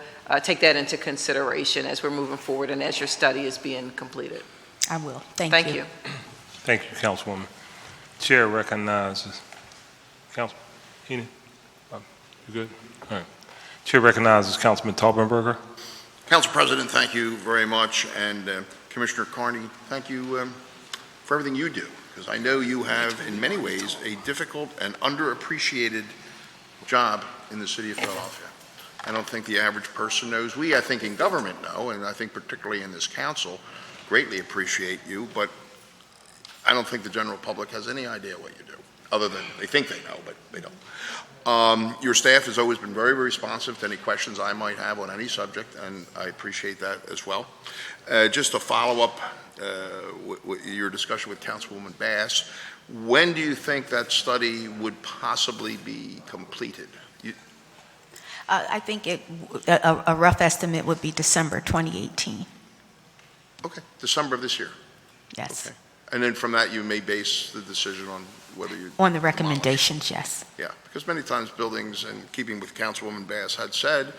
take that into consideration as we're moving forward and as your study is being completed.
I will. Thank you.
Thank you, Councilwoman. Chair recognizes, Councilman Heenan, you good? All right. Chair recognizes Councilman Taubenberger.
Council President, thank you very much, and Commissioner Carney, thank you for everything you do, because I know you have, in many ways, a difficult and underappreciated job in the city of Philadelphia. I don't think the average person knows. We, I think, in government know, and I think particularly in this council, greatly appreciate you, but I don't think the general public has any idea what you do, other than they think they know, but they don't. Your staff has always been very, very responsive to any questions I might have on any subject, and I appreciate that as well. Just to follow up with your discussion with Councilwoman Bass, when do you think that study would possibly be completed?
I think a rough estimate would be December 2018.
Okay, December of this year.
Yes.
Okay. And then from that, you may base the decision on whether you...
On the recommendations, yes.
Yeah, because many times buildings, in keeping with Councilwoman Bass had said,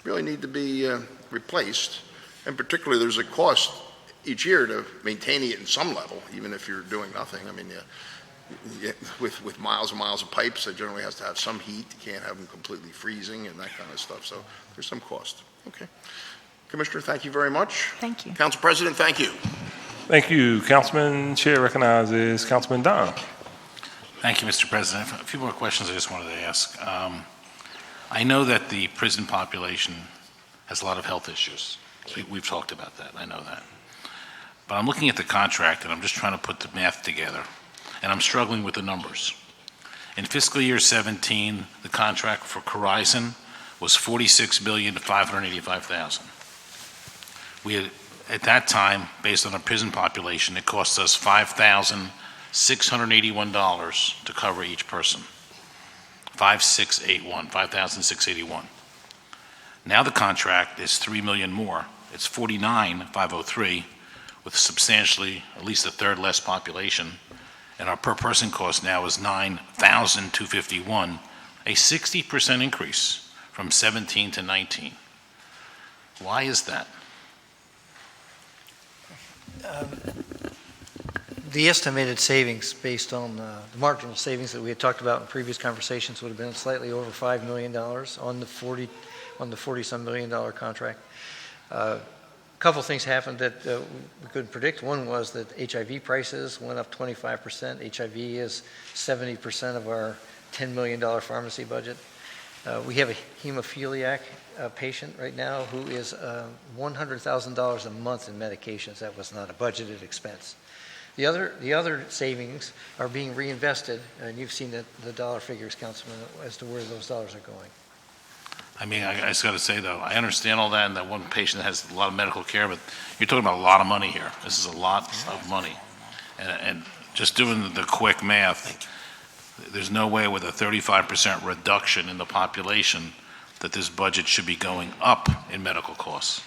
really need to be replaced. And particularly, there's a cost each year to maintaining it in some level, even if you're doing nothing. I mean, with miles and miles of pipes, it generally has to have some heat. You can't have them completely freezing and that kind of stuff. So there's some cost. Okay. Commissioner, thank you very much.
Thank you.
Council President, thank you.
Thank you, Councilman. Chair recognizes Councilman Don.
Thank you, Mr. President. A few more questions I just wanted to ask. I know that the prison population has a lot of health issues. We've talked about that. I know that. But I'm looking at the contract, and I'm just trying to put the math together, and I'm struggling with the numbers. In fiscal year 17, the contract for Horizon was $46,585,000. We had, at that time, based on our prison population, it cost us $5,681 to cover each person. 5,681. Now the contract is $3 million more. It's $49,503, with substantially at least a third less population, and our per person cost now is $9,251, a 60% increase from 17 to 19. Why is that?
The estimated savings based on the marginal savings that we had talked about in previous conversations would have been slightly over $5 million on the $40-some million contract. A couple things happened that we couldn't predict. One was that HIV prices went up 25%. HIV is 70% of our $10 million pharmacy budget. We have a hemophiliac patient right now who is $100,000 a month in medications. That was not a budgeted expense. The other savings are being reinvested, and you've seen the dollar figures, Councilman, as to where those dollars are going.
I mean, I just got to say, though, I understand all that, and that one patient has a lot of medical care, but you're talking about a lot of money here. This is a lot of money. And just doing the quick math, there's no way with a 35% reduction in the population that this budget should be going up in medical costs.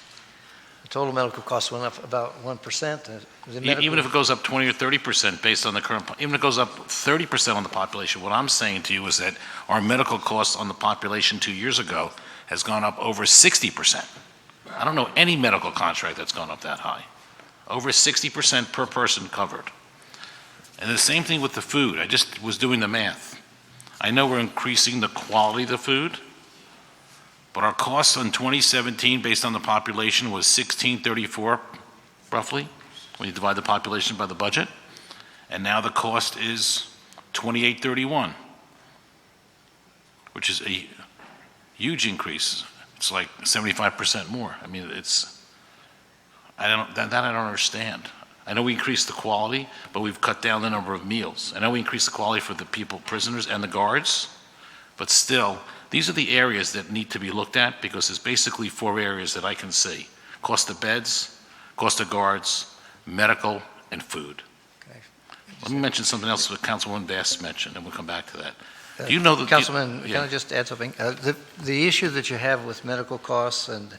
The total medical costs went up about 1%.
Even if it goes up 20 or 30% based on the current, even if it goes up 30% on the population, what I'm saying to you is that our medical costs on the population 2 years ago has gone up over 60%. I don't know any medical contract that's gone up that high. Over 60% per person covered. And the same thing with the food. I just was doing the math. I know we're increasing the quality of the food, but our costs on 2017 based on the population was $16.34 roughly, when you divide the population by the budget. And now the cost is $28.31, which is a huge increase. It's like 75% more. I mean, I don't understand. I know we increased the quality, but we've cut down the number of meals. I know we increased the quality for the people, prisoners and the guards, but still, these are the areas that need to be looked at, because there's basically 4 areas that I can see: cost of beds, cost of guards, medical, and food.
Okay.
Let me mention something else that Councilwoman Bass mentioned, and we'll come back to that. Do you know that?
Councilman, can I just add something? The issue that you have with medical costs and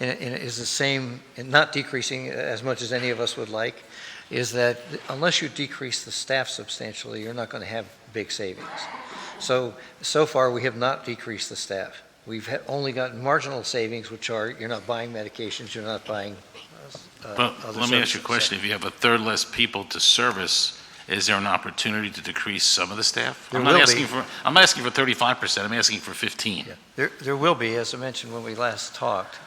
is the same, and not decreasing as much as any of us would like, is that unless you decrease the staff substantially, you're not going to have big savings. So far, we have not decreased the staff. We've only got marginal savings, which are you're not buying medications, you're not buying
But let me ask you a question. If you have a third less people to service is there an opportunity to decrease some of the staff?
There
I'm not
will
asking
be.
for, I'm not asking for 35%, I'm asking for 15.
There will be, as I mentioned when we last talked.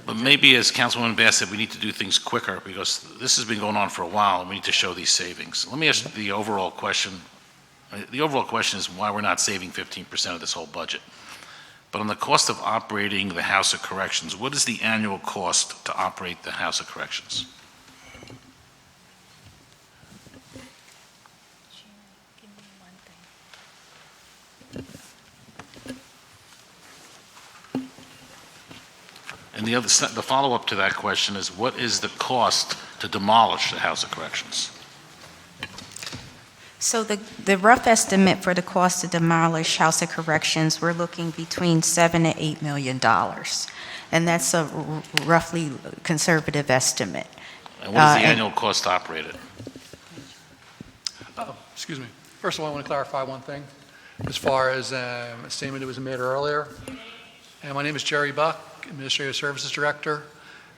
But maybe, as Councilwoman Bass said, we need to do things quicker, because this has been going on for a while, and we need to show these savings. Let me ask the overall question. The overall question is why we're not saving 15% of this whole budget. But on the cost of operating the House of Corrections, what is the annual cost to operate the House of Corrections? And the follow-up to that question is, what is the cost to demolish the House of Corrections?
So the rough estimate for the cost to demolish House of Corrections, we're looking between $7 to $8 million. And that's a roughly conservative estimate.
And what is the annual cost to operate it?
Excuse me. First of all, I want to clarify one thing as far as a statement that was made earlier. And my name is Jerry Buck, Administrative Services Director,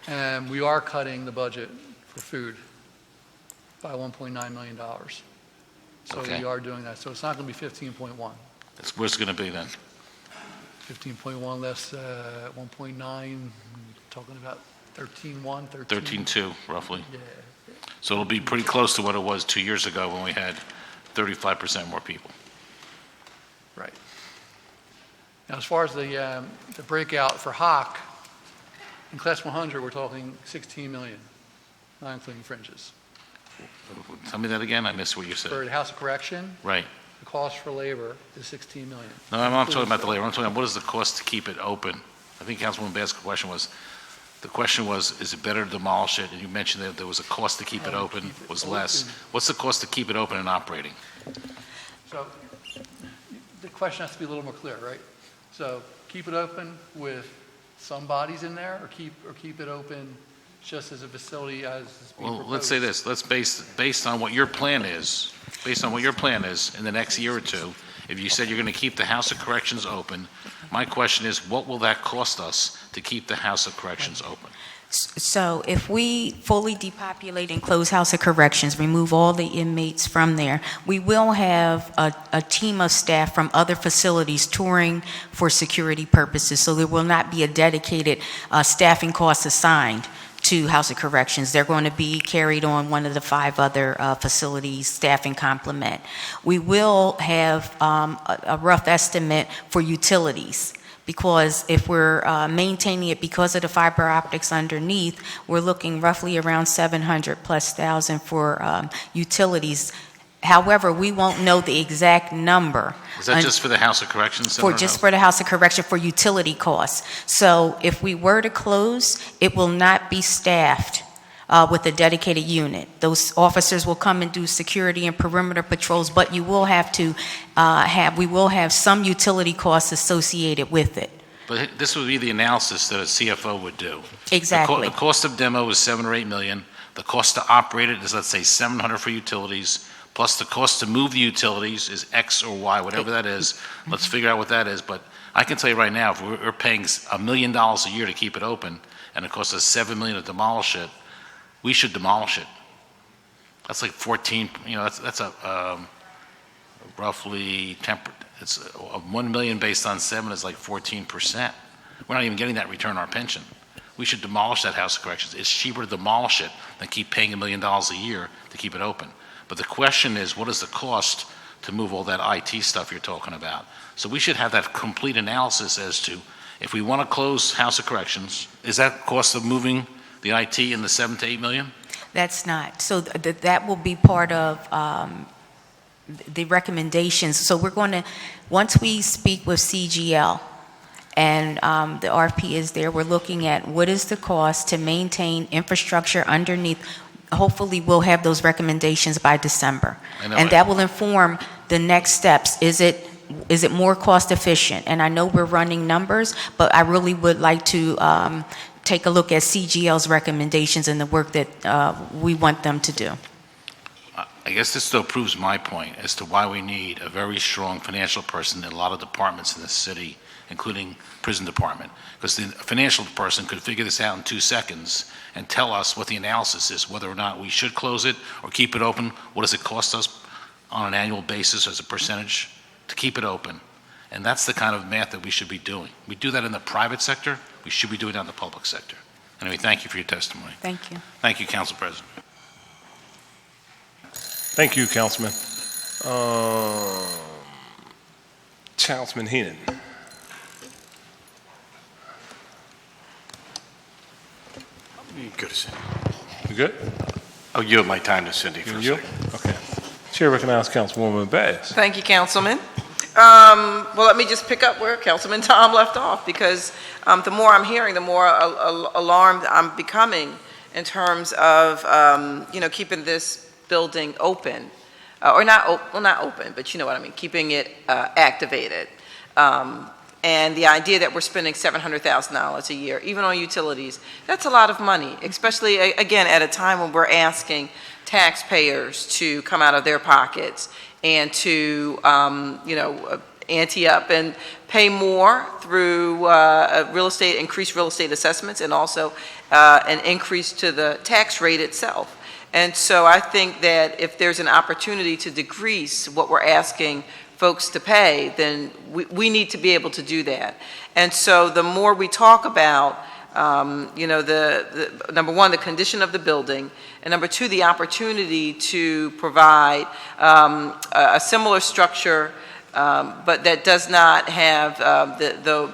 and we are cutting the budget for food by $1.9 million. So
Okay.
we are doing that. So it's not going to be 15.1.
Where's it going to be then?
15.1 less 1.9, talking about 13.1,
13.2, roughly.
Yeah.
So it'll be pretty close to what it was 2 years ago when we had 35% more people.
Right. Now, as far as the breakout for Hawk, in Class 100, we're talking 16 million, not including fringes.
Tell me that again, I missed what you
For
said.
the House of Correction,
Right.
the cost for labor is 16 million.
No, I'm not talking about the labor, I'm talking about what is the cost to keep it open? I think Councilwoman Bass' question was, is it better to demolish it? And you mentioned that there was a cost to keep it open, was less. What's the cost to keep it open and operating?
So the question has to be a little more clear, right? So keep it open with some bodies in there, or keep it open just as a facility as is being
Well, let's say
proposed?
this, based on what your plan is, in the next year or two, if you said you're going to keep the House of Corrections open, my question is, what will that cost us to keep the House of Corrections open?
So if we fully depopulate and close House of Corrections, remove all the inmates from there, we will have a team of staff from other facilities touring for security purposes. So there will not be a dedicated staffing cost assigned to House of Corrections. They're going to be carried on one of the 5 other facilities staffing complement. We will have a rough estimate for utilities, because if we're maintaining it because of the fiber optics underneath, we're looking roughly around $700,000+ for utilities. However, we won't know the exact number.
Is that just for the House of Corrections?
For the House of Correction for utility costs. So if we were to close, it will not be staffed with a dedicated unit. Those officers will come and do security and perimeter patrols, but you will have to we will have some utility costs associated with it.
But this would be the analysis that a CFO would do.
Exactly.
The cost of demo is $7 or $8 million. The cost to operate it is, let's say, $700 for utilities, plus the cost to move the utilities is X or Y, whatever that is. Let's figure out what that is. But I can tell you right now, if we're paying $1 million a year to keep it open, and it costs us $7 million to demolish it, we should demolish it. That's like 14, that's a roughly 10, it's 1 million based on 7 is like 14%. We're not even getting that return on our pension. We should demolish that House of Corrections. It's cheaper to demolish it than keep paying $1 million a year to keep it open. But the question is, what is the cost to move all that IT stuff you're talking about? So we should have that complete analysis as to, if we want to close House of Corrections, is that cost of moving the IT in the 7 to 8 million?
That's not. So that will be part of the recommendations. So we're going to, once we speak with CGL and the RP is there, we're looking at what is the cost to maintain infrastructure underneath. Hopefully we'll have those recommendations by December. And that will inform the next steps. Is it more cost efficient? And I know we're running numbers, but I really would like to take a look at CGL's recommendations and the work that we want them to do.
I guess this still proves my point as to why we need a very strong financial person in a lot of departments in this city, including prison department, because the financial person could figure this out in 2 seconds and tell us what the analysis is, whether or not we should close it or keep it open. What does it cost us on an annual basis as a percentage to keep it open? And that's the kind of math that we should be doing. We do that in the private sector. We should be doing that in the public sector. Anyway, thank you for your testimony.
Thank you.
Thank you, Council President.
Thank you, Councilman. Councilman Heenan.
Good.
You good?
I'll yield my time to Cindy for a
You?
second.
Okay. Chair recognizes Councilwoman Bass.
Thank you, Councilman. Well, let me just pick up where Councilman Tom left off, because the more I'm hearing, the more alarmed I'm becoming in terms of, keeping this building open, or not open, but you know what I mean, keeping it activated. And the idea that we're spending $700,000 a year, even on utilities, that's a lot of money, especially, again, at a time when we're asking taxpayers to come out of their pockets and to, ante up and pay more through increased real estate assessments, and also an increase to the tax rate itself. And so I think that if there's an opportunity to decrease what we're asking folks to pay, then we need to be able to do that. And so the more we talk about, the number one, the condition of the building, and number two, the opportunity to provide a similar structure, but that does not have the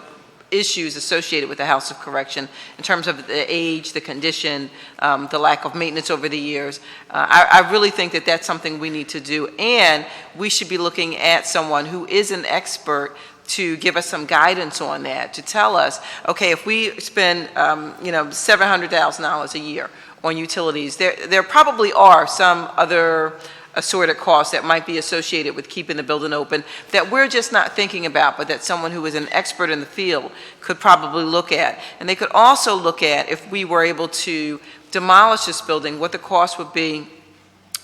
issues associated with the House of Correction in terms of the age, the condition, the lack of maintenance over the years. I really think that that's something we need to do, and we should be looking at someone who is an expert to give us some guidance on that, to tell us, okay, if we spend, $700,000 a year on utilities, there probably are some other assorted costs that might be associated with keeping the building open that we're just not thinking about, but that someone who is an expert in the field could probably look at. And they could also look at, if we were able to demolish this building, what the cost would be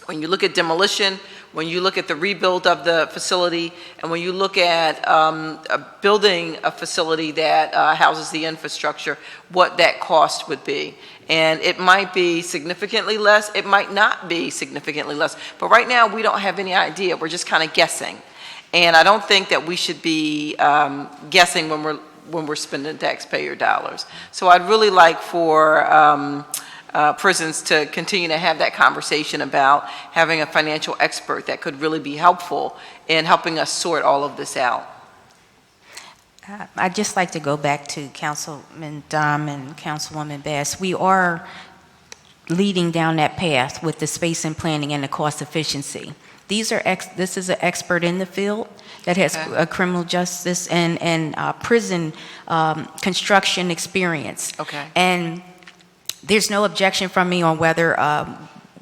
when you look at demolition, when you look at the rebuild of the facility, and when you look at building a facility that houses the infrastructure, what that cost would be. And it might be significantly less, it might not be significantly less, but right now we don't have any idea. We're just kind of guessing. And I don't think that we should be guessing when we're spending taxpayer dollars. So I'd really like for prisons to continue to have that conversation about having a financial expert that could really be helpful in helping us sort all of this out.
I'd just like to go back to Councilman Dom and Councilwoman Bass. We are leading down that path with the space and planning and the cost efficiency. This is an expert in the field that has a criminal justice and prison construction experience.
Okay.
And there's no objection from me on whether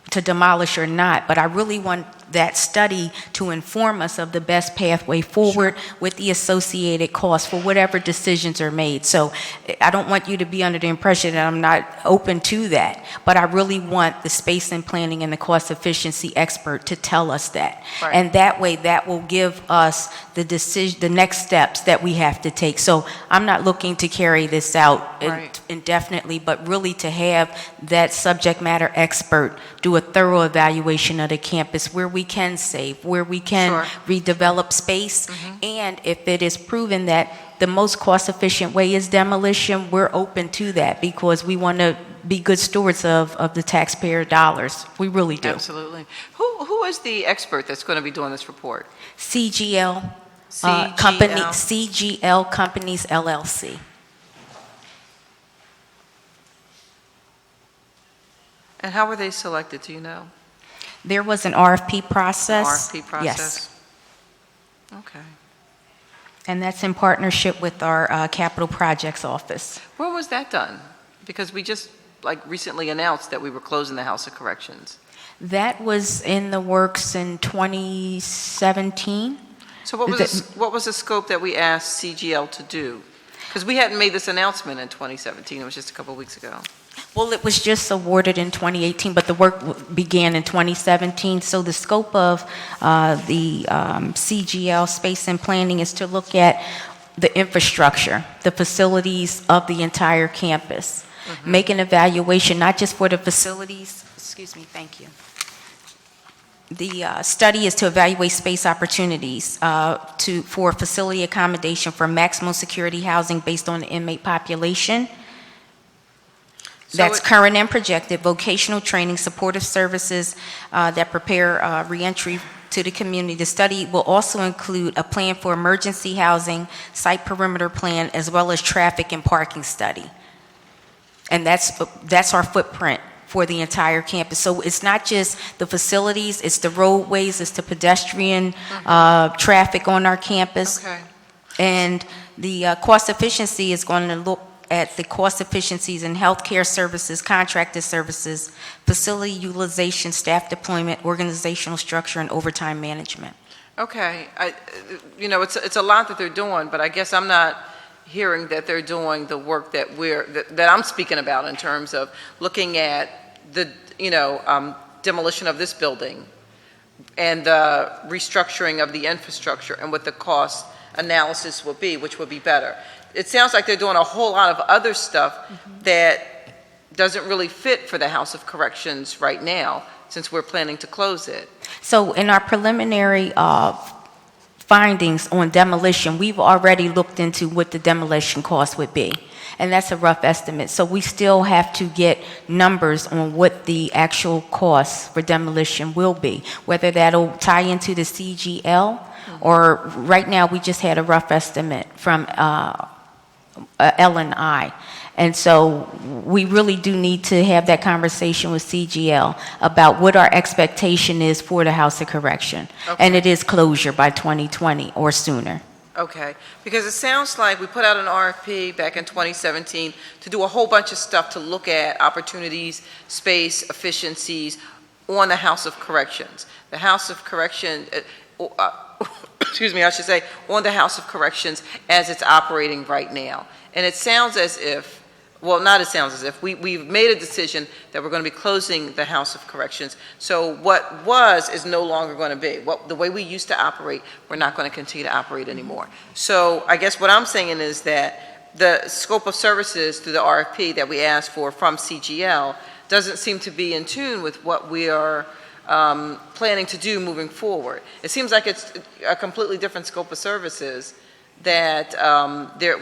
to demolish or not, but I really want that study to inform us of the best pathway forward with the associated costs for whatever decisions are made. So I don't want you to be under the impression that I'm not open to that, but I really want the space and planning and the cost efficiency expert to tell us that.
Right.
And that way, that will give us the decision, the next steps that we have to take. So I'm not looking to carry this out indefinitely, but really to have that subject matter expert do a thorough evaluation of the campus where we can save, where we can redevelop space. And if it is proven that the most cost-efficient way is demolition, we're open to that because we want to be good stewards of the taxpayer dollars. We really do.
Absolutely. Who is the expert that's going to be doing this report?
CGL, CGL Companies, LLC.
And how were they selected, do you know?
There was an RFP process.
RFP process?
Yes.
Okay.
And that's in partnership with our Capital Projects Office.
When was that done? Because we just recently announced that we were closing the House of Corrections.
That was in the works in 2017.
So what was the scope that we asked CGL to do? Because we hadn't made this announcement in 2017. It was just a couple of weeks ago.
Well, it was just awarded in 2018, but the work began in 2017. So the scope of the CGL Space and Planning is to look at the infrastructure, the facilities of the entire campus. Make an evaluation, not just for the facilities, excuse me, thank you. The study is to evaluate space opportunities for facility accommodation for maximum security housing based on the inmate population. That's current and projected, vocational training, supportive services that prepare reentry to the community. The study will also include a plan for emergency housing, site perimeter plan, as well as traffic and parking study. And that's our footprint for the entire campus. So it's not just the facilities, it's the roadways, it's the pedestrian traffic on our campus.
Okay.
And the cost efficiency is going to look at the cost efficiencies in healthcare services, contracted services, facility utilization, staff deployment, organizational structure, and overtime management.
Okay, it's a lot that they're doing, but I guess I'm not hearing that they're doing the work that that I'm speaking about in terms of looking at the, demolition of this building and the restructuring of the infrastructure and what the cost analysis will be, which would be better. It sounds like they're doing a whole lot of other stuff that doesn't really fit for the House of Corrections right now, since we're planning to close it.
So in our preliminary findings on demolition, we've already looked into what the demolition cost would be. And that's a rough estimate. So we still have to get numbers on what the actual cost for demolition will be, whether that'll tie into the CGL or right now we just had a rough estimate from L&I. And so we really do need to have that conversation with CGL about what our expectation is for the House of Correction.
Okay.
And it is closure by 2020 or sooner.
Okay, because it sounds like we put out an RFP back in 2017 to do a whole bunch of stuff to look at opportunities, space, efficiencies on the House of Corrections. The House of Correction, excuse me, I should say, on the House of Corrections as it's operating right now. And it sounds as if, well, not it sounds as if, we've made a decision that we're going to be closing the House of Corrections. So what was is no longer going to be. The way we used to operate, we're not going to continue to operate anymore. So I guess what I'm saying is that the scope of services through the RFP that we asked for from CGL doesn't seem to be in tune with what we are planning to do moving forward. It seems like it's a completely different scope of services that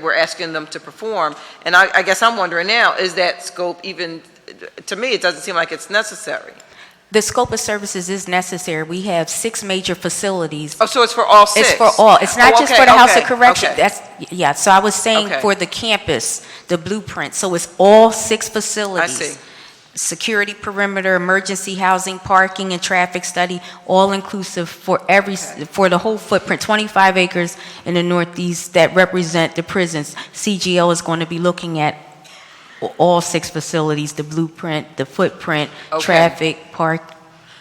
we're asking them to perform. And I guess I'm wondering now, is that scope even, to me, it doesn't seem like it's necessary.
The scope of services is necessary. We have 6 major facilities.
Oh, so it's for all 6?
It's for all. It's not just for the House of Correction.
Okay.
So I was saying for the campus, the blueprint. So it's all 6 facilities.
I see.
Security perimeter, emergency housing, parking, and traffic study, all inclusive for for the whole footprint, 25 acres in the Northeast that represent the prisons. CGL is going to be looking at all 6 facilities, the blueprint, the footprint, traffic, park.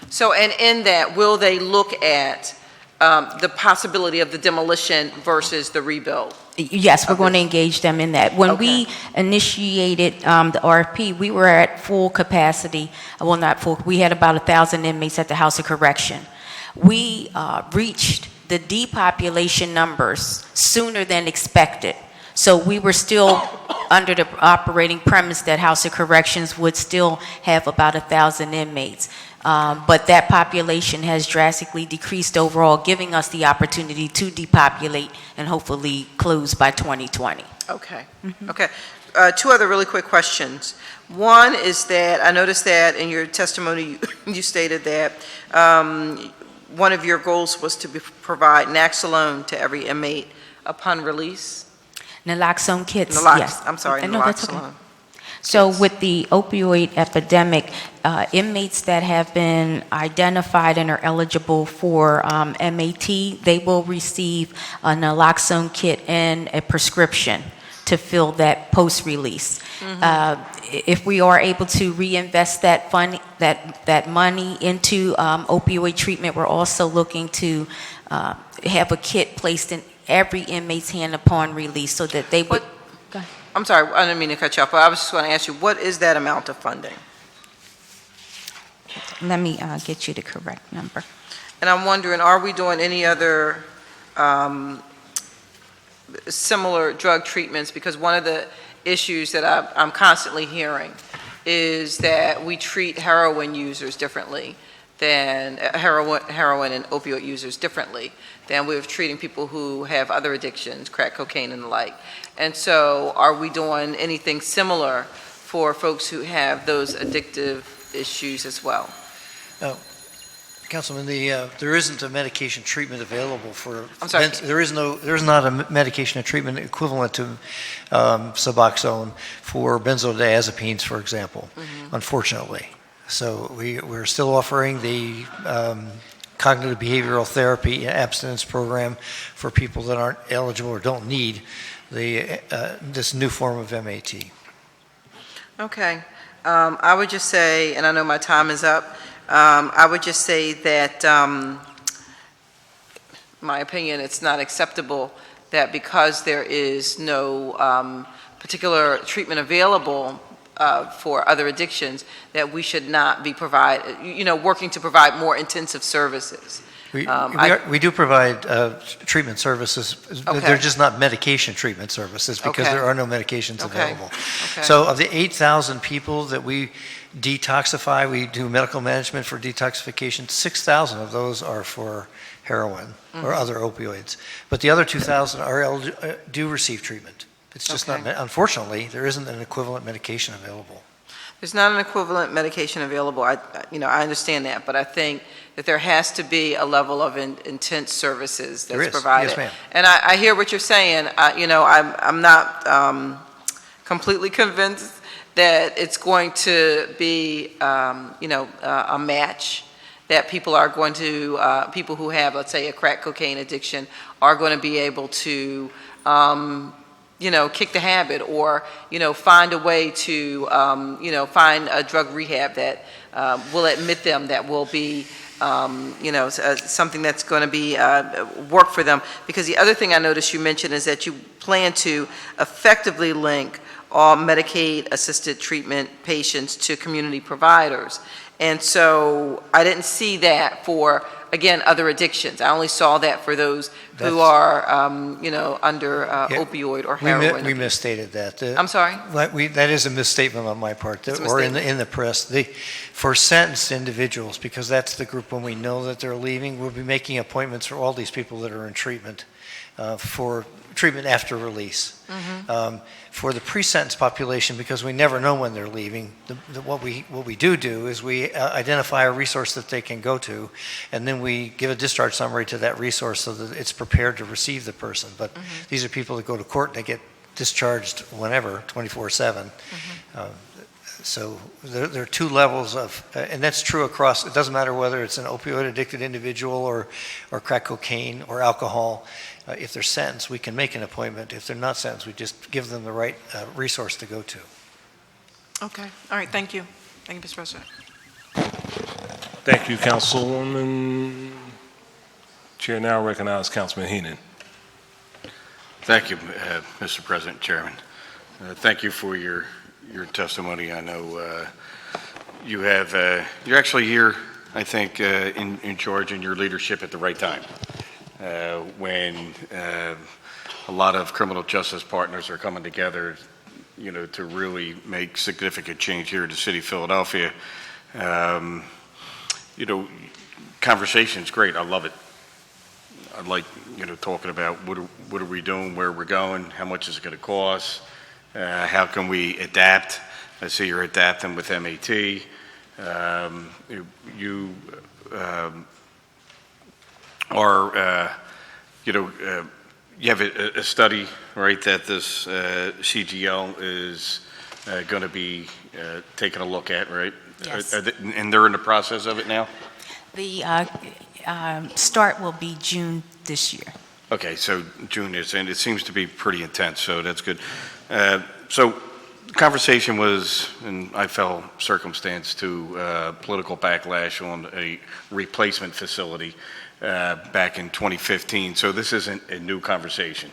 So, and in that, will they look at the possibility of the demolition versus the rebuild?
Yes, we're going to engage them in that. When we initiated the RFP, we were at full capacity. Well, not full. We had about 1,000 inmates at the House of Correction. We reached the depopulation numbers sooner than expected. So we were still under the operating premise that House of Corrections would still have about 1,000 inmates. But that population has drastically decreased overall, giving us the opportunity to depopulate and hopefully close by 2020.
Okay. Okay. 2 other really quick questions. One is that I noticed that in your testimony you stated that one of your goals was to provide Naloxone to every inmate upon release.
Naloxone kits, yes.
I'm sorry,
No, that's okay.
Naloxone.
So with the opioid epidemic, inmates that have been identified and are eligible for MAT, they will receive a naloxone kit and a prescription to fill that post-release. If we are able to reinvest that money into opioid treatment, we're also looking to have a kit placed in every inmate's hand upon release so that they would... Go ahead.
I'm sorry, I didn't mean to cut you off, but I was just going to ask you, what is that amount of funding?
Let me get you the correct number.
And I'm wondering, are we doing any other similar drug treatments, because one of the issues that I'm constantly hearing is that we treat heroin users differently than heroin and opioid users differently than we're treating people who have other addictions, crack cocaine and the like. And so are we doing anything similar for folks who have those addictive issues as well?
Councilman, there isn't a medication treatment available for.
I'm sorry.
There's not a medication treatment equivalent to Suboxone for benzodiazepines, for example, unfortunately. So we're still offering the cognitive behavioral therapy abstinence program for people that aren't eligible or don't need this new form of MAT.
Okay. I would just say, and I know my time is up, I would just say that, my opinion, it's not acceptable that because there is no particular treatment available for other addictions, that we should not be working to provide more intensive services.
We do provide treatment services.
Okay.
They're just not medication treatment services because
Okay.
there are no medications
Okay.
available.
Okay.
So of the 8,000 people that we detoxify, we do medical management for detoxification, 6,000 of those are for heroin or other opioids. But the other 2,000 do receive treatment. It's just
Okay.
not, unfortunately, there isn't an equivalent medication available.
There's not an equivalent medication available. I understand that, but I think that there has to be a level of intense services
There
that's
is.
provided.
Yes, ma'am.
And I hear what you're saying. I'm not completely convinced that it's going to be, a match, that people are going to, people who have, let's say, a crack cocaine addiction are going to be able to, kick the habit or, find a way to, find a drug rehab that will admit them, that will be, something that's going to be work for them. Because the other thing I noticed you mentioned is that you plan to effectively link all Medicaid-assisted treatment patients to community providers. And so I didn't see that for, again, other addictions. I only saw that for those who are, under opioid or heroin.
We misstated that.
I'm sorry?
That is a misstatement on my part,
It's a
or in
misstatement.
the press. For sentenced individuals, because that's the group when we know that they're leaving, we'll be making appointments for all these people that are in treatment for treatment after release. For the pre-sentence population, because we never know when they're leaving, what we do is we identify a resource that they can go to, and then we give a discharge summary to that resource so that it's prepared to receive the person. But these are people that go to court and they get discharged whenever, 24/7. So there are two levels of, and that's true across, it doesn't matter whether it's an opioid-addicted individual or crack cocaine or alcohol. If they're sentenced, we can make an appointment. If they're not sentenced, we just give them the right resource to go to.
Okay. All right. Thank you. Thank you, Mr. President.
Thank you, Councilwoman. Chair now recognizes Councilman Heenan.
Thank you, Mr. President, Chairman. Thank you for your testimony. I know you're actually here, I think, in charge in your leadership at the right time. When a lot of criminal justice partners are coming together, to really make significant change here in the city of Philadelphia. Conversation's great. I love it. I like, talking about what are we doing, where we're going, how much is it going to cost, how can we adapt. I see you're adapting with MAT. You have a study, right, that this CGL is going to be taking a look at, right?
Yes.
And they're in the process of it now?
The start will be June this year.
Okay, so June is, and it seems to be pretty intense, so that's good. So the conversation was, and I fell circumstance to political backlash on a replacement facility back in 2015. So this isn't a new conversation,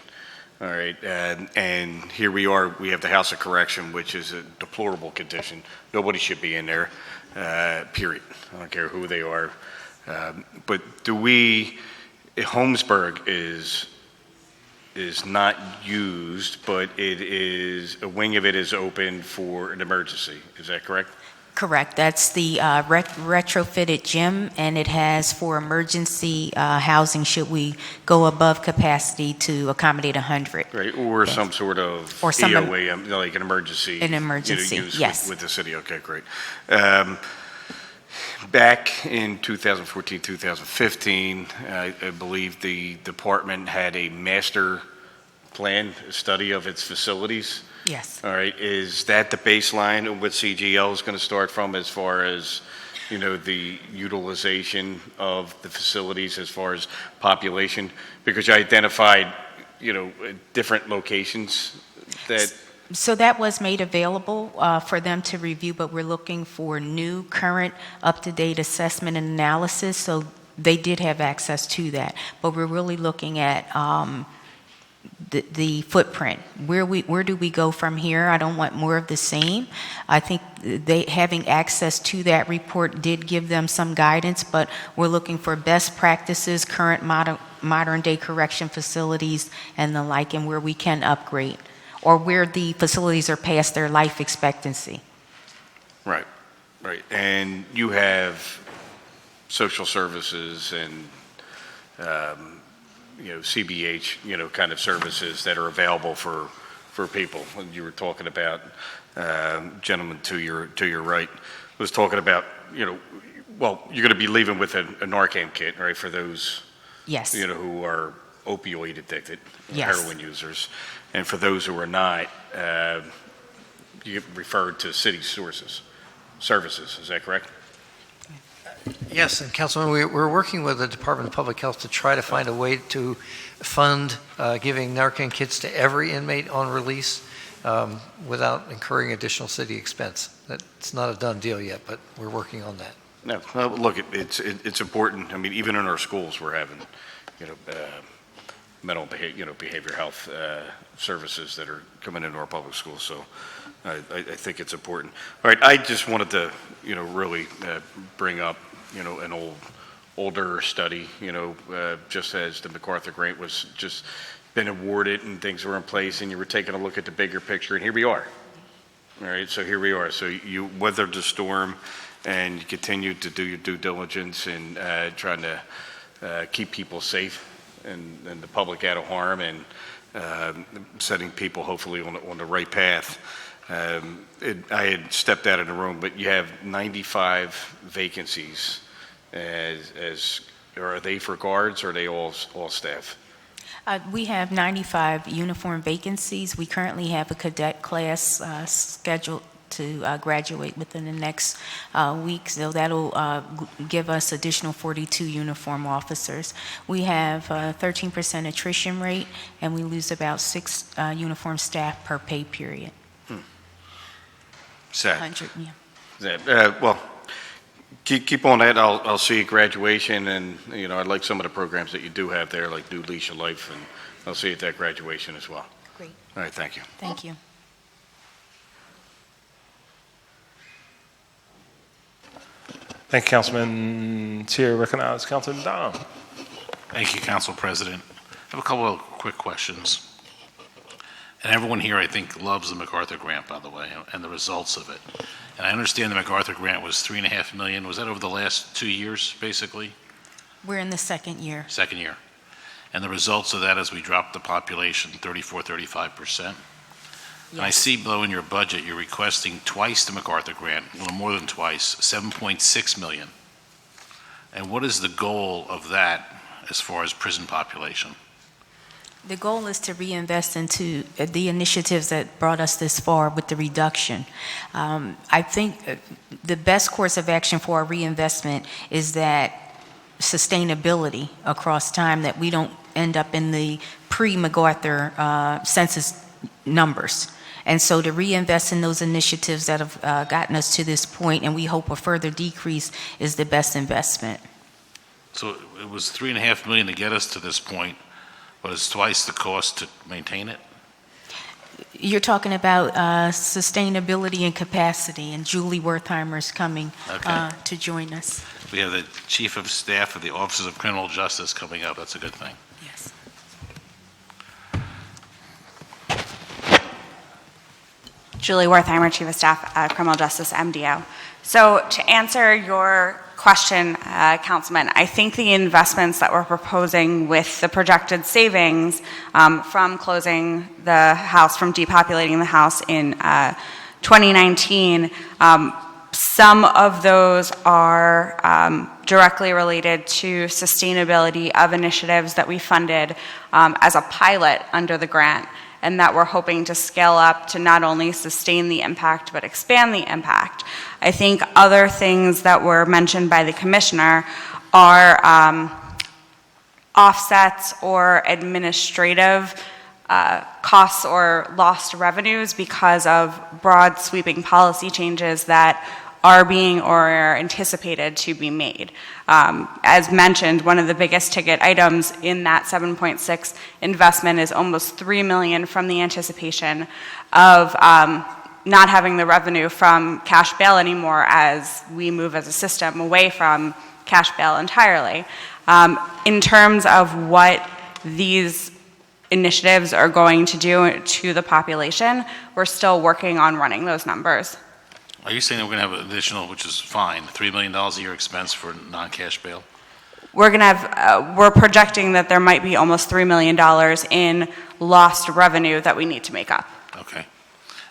all right? And here we are, we have the House of Correction, which is a deplorable condition. Nobody should be in there, period. I don't care who they are. But Holmesburg is is not used, but it is, a wing of it is open for an emergency. Is that correct?
Correct. That's the retrofitted gym, and it has for emergency housing should we go above capacity to accommodate 100.
Right, or
Yes.
some sort of
Or some-
EOA, like an emergency.
An emergency,
use
yes.
With the city, okay, great. Back in 2014, 2015, I believe the department had a master plan, a study of its facilities.
Yes.
All right, is that the baseline of what CGL is going to start from as far as, the utilization of the facilities as far as population? Because you identified, different locations that,
So that was made available for them to review, but we're looking for new, current, up-to-date assessment and analysis, so they did have access to that. But we're really looking at the footprint. Where do we go from here? I don't want more of the same. I think they having access to that report did give them some guidance, but we're looking for best practices, current modern-day correction facilities, and the like, and where we can upgrade, or where the facilities are past their life expectancy.
right. And you have social services and, CBH, kind of services that are available for people. And you were talking about, gentleman to your right was talking about, well, you're going to be leaving with a Narcan kit, right, for those,
Yes.
who are opioid addicted,
Yes.
heroin users. And for those who are not, you get referred to city services. Is that correct?
Yes, and Councilman, we're working with the Department of Public Health to try to find a way to fund giving Narcan kits to every inmate on release without incurring additional city expense. That's not a done deal yet, but we're working on that.
No, look, it's important. I mean, even in our schools, we're having, mental behavior health services that are coming into our public schools. So I think it's important. All right, I just wanted to, really bring up, an older study, just as the MacArthur grant was just been awarded and things were in place, and you were taking a look at the bigger picture, and here we are. All right, so here we are. So you weathered the storm, and you continued to do your due diligence in trying to keep people safe and the public out of harm, and setting people hopefully on the right path. I had stepped out of the room, but you have 95 vacancies. Are they for guards, or are they all staff?
We have 95 uniform vacancies. We currently have a cadet class scheduled to graduate within the next week, so that'll give us additional 42 uniform officers. We have a 13% attrition rate, and we lose about 6 uniform staff per pay period.
Sad.
100, yeah.
Sad. Well, keep on that. I'll see you at graduation, and I like some of the programs that you do have there, like New Leash of Life, and I'll see you at that graduation as well.
Great.
All right, thank you.
Thank you.
Thank you, Councilman. Chair recognizes Councilman Dom.
Thank you, Council President. I have a couple of quick questions. And everyone here, I think, loves the MacArthur grant, by the way, and the results of it. And I understand the MacArthur grant was $3.5 million. Was that over the last 2 years, basically?
We're in the second year.
Second year. And the results of that is we dropped the population 35%. And I see below in your budget, you're requesting twice the MacArthur grant, a little more than twice, $7.6 million. And what is the goal of that as far as prison population?
The goal is to reinvest into the initiatives that brought us this far with the reduction. I think the best course of action for our reinvestment is that sustainability across time, that we don't end up in the pre-MacArthur census numbers. And so to reinvest in those initiatives that have gotten us to this point, and we hope a further decrease, is the best investment.
So it was $3.5 million to get us to this point, but it's twice the cost to maintain it?
You're talking about sustainability and capacity, and Julie Wertheimer's coming to join us.
We have the Chief of Staff of the Offices of Criminal Justice coming up. That's a good thing.
Yes.
Julie Wertheimer, Chief of Staff, Criminal Justice, MDO. So to answer your question, Councilman, I think the investments that we're proposing with the projected savings from closing the house, from depopulating the house in 2019, some of those are directly related to sustainability of initiatives that we funded as a pilot under the grant, and that we're hoping to scale up to not only sustain the impact, but expand the impact. I think other things that were mentioned by the Commissioner are offsets or administrative costs or lost revenues because of broad sweeping policy changes that are being or are anticipated to be made. As mentioned, one of the biggest ticket items in that 7.6 investment is almost $3 million from the anticipation of not having the revenue from cash bail anymore as we move as a system away from cash bail entirely. In terms of what these initiatives are going to do to the population, we're still working on running those numbers.
Are you saying that we're going to have additional, which is fine, $3 million a year expense for non-cash bail?
We're going to have, we're projecting that there might be almost $3 million in lost revenue that we need to make up.
Okay.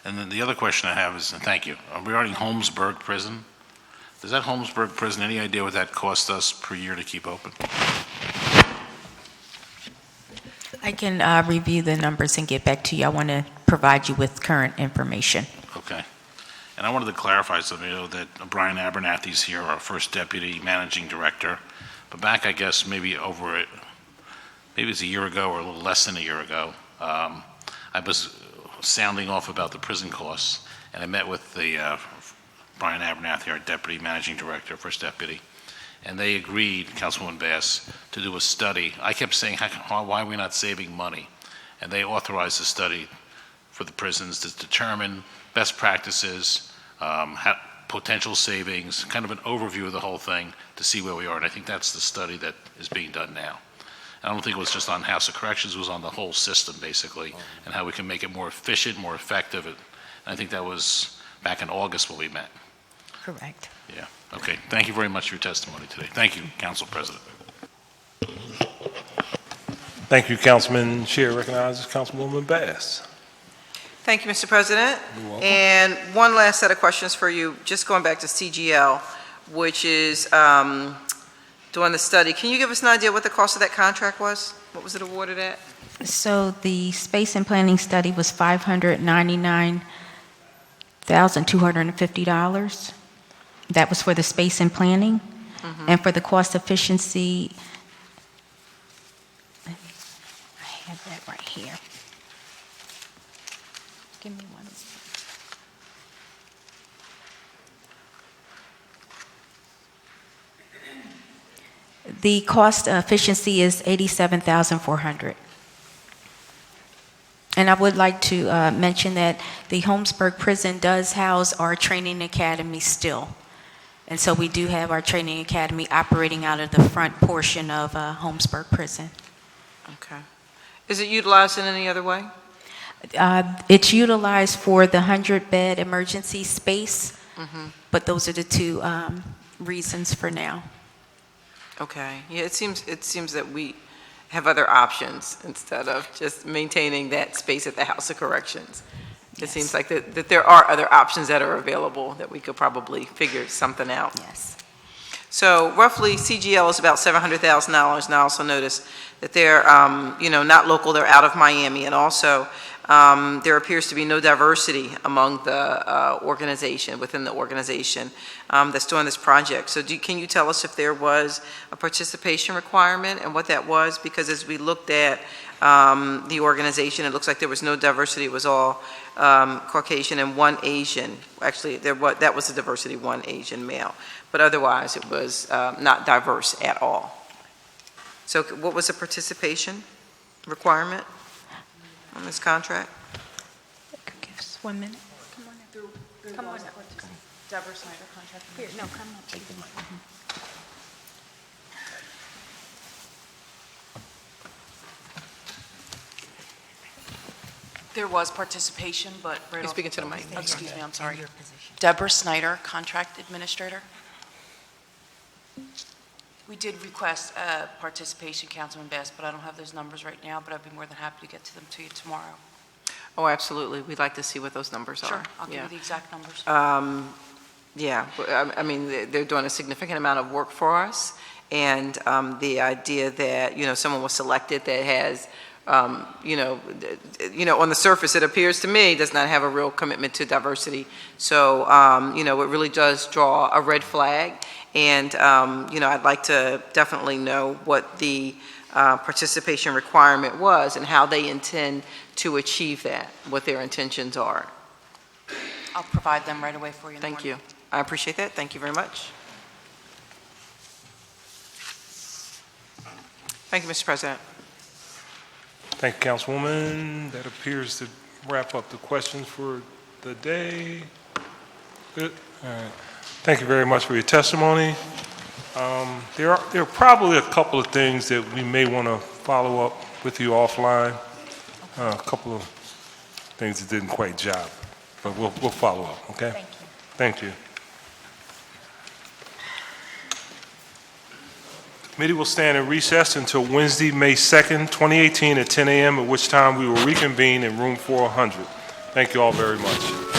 And then the other question I have is, and thank you, regarding Holmesburg Prison. Does that Holmesburg Prison, any idea what that cost us per year to keep open?
I can review the numbers and get back to you. I want to provide you with current information.
Okay. And I wanted to clarify something, that Brian Abernathy's here, our first Deputy Managing Director. But back, I guess, maybe it was a year ago or a little less than a year ago, I was sounding off about the prison costs, and I met with the Brian Abernathy, our Deputy Managing Director, First Deputy, and they agreed, Councilwoman Bass, to do a study. I kept saying, why are we not saving money? And they authorized a study for the prisons to determine best practices, potential savings, kind of an overview of the whole thing to see where we are. And I think that's the study that is being done now. I don't think it was just on House of Corrections, it was on the whole system, basically, and how we can make it more efficient, more effective. And I think that was back in August when we met.
Correct.
Yeah. Okay. Thank you very much for your testimony today. Thank you, Council President.
Thank you, Councilman. Chair recognizes Councilwoman Bass.
Thank you, Mr. President.
You're welcome.
And one last set of questions for you, just going back to CGL, which is doing the study. Can you give us an idea what the cost of that contract was? What was it awarded at?
So the space and planning study was $599,250. That was for the space and planning. And for the cost efficiency, I have that right here. Give me one. The cost efficiency is $87,400. And I would like to mention that the Holmesburg Prison does house our training academy still. And so we do have our training academy operating out of the front portion of Holmesburg Prison.
Okay. Is it utilized in any other way?
It's utilized for the 100-bed emergency space, but those are the two reasons for now.
Okay. Yeah, it seems that we have other options instead of just maintaining that space at the House of Corrections. It seems like that there are other options that are available that we could probably figure something out.
Yes.
So roughly CGL is about $700,000, and I also noticed that they're, not local, they're out of Miami, and also there appears to be no diversity among the within the organization that's doing this project. So can you tell us if there was a participation requirement and what that was? Because as we looked at the organization, it looks like there was no diversity. It was all Caucasian and one Asian. Actually, that was the diversity, one Asian male. But otherwise, it was not diverse at all. So what was the participation requirement on this contract?
Give us 1 minute. Come on up. Come on up. Deborah Snyder contract. Here, no, come up. Take the mic.
There was participation, but right
You're
off...
speaking to the mic.
Oh, excuse me, I'm sorry.
Your position.
Deborah Snyder, Contract Administrator. We did request participation, Councilman Bass, but I don't have those numbers right now, but I'd be more than happy to get to them to you tomorrow.
Oh, absolutely. We'd like to see what those numbers are.
Sure, I'll give
Yeah.
you the exact numbers.
Yeah, I mean, they're doing a significant amount of work for us, and the idea that, someone was selected that has, on the surface, it appears to me, does not have a real commitment to diversity. So, it really does draw a red flag, and, I'd like to definitely know what the participation requirement was and how they intend to achieve that, what their intentions are.
I'll provide them right away for you in the
Thank
morning.
you. I appreciate that. Thank you very much. Thank you, Mr. President.
Thank you, Councilwoman. That appears to wrap up the questions for the day. Good. All right. Thank you very much for your testimony. There are probably a couple of things that we may want to follow up with you offline. A couple of things that didn't quite jive, but we'll follow up, okay?
Thank you.
Thank you. Committee will stand in recess until Wednesday, May 2nd, 2018 at 10 a.m., at which time we will reconvene in room 400. Thank you all very much.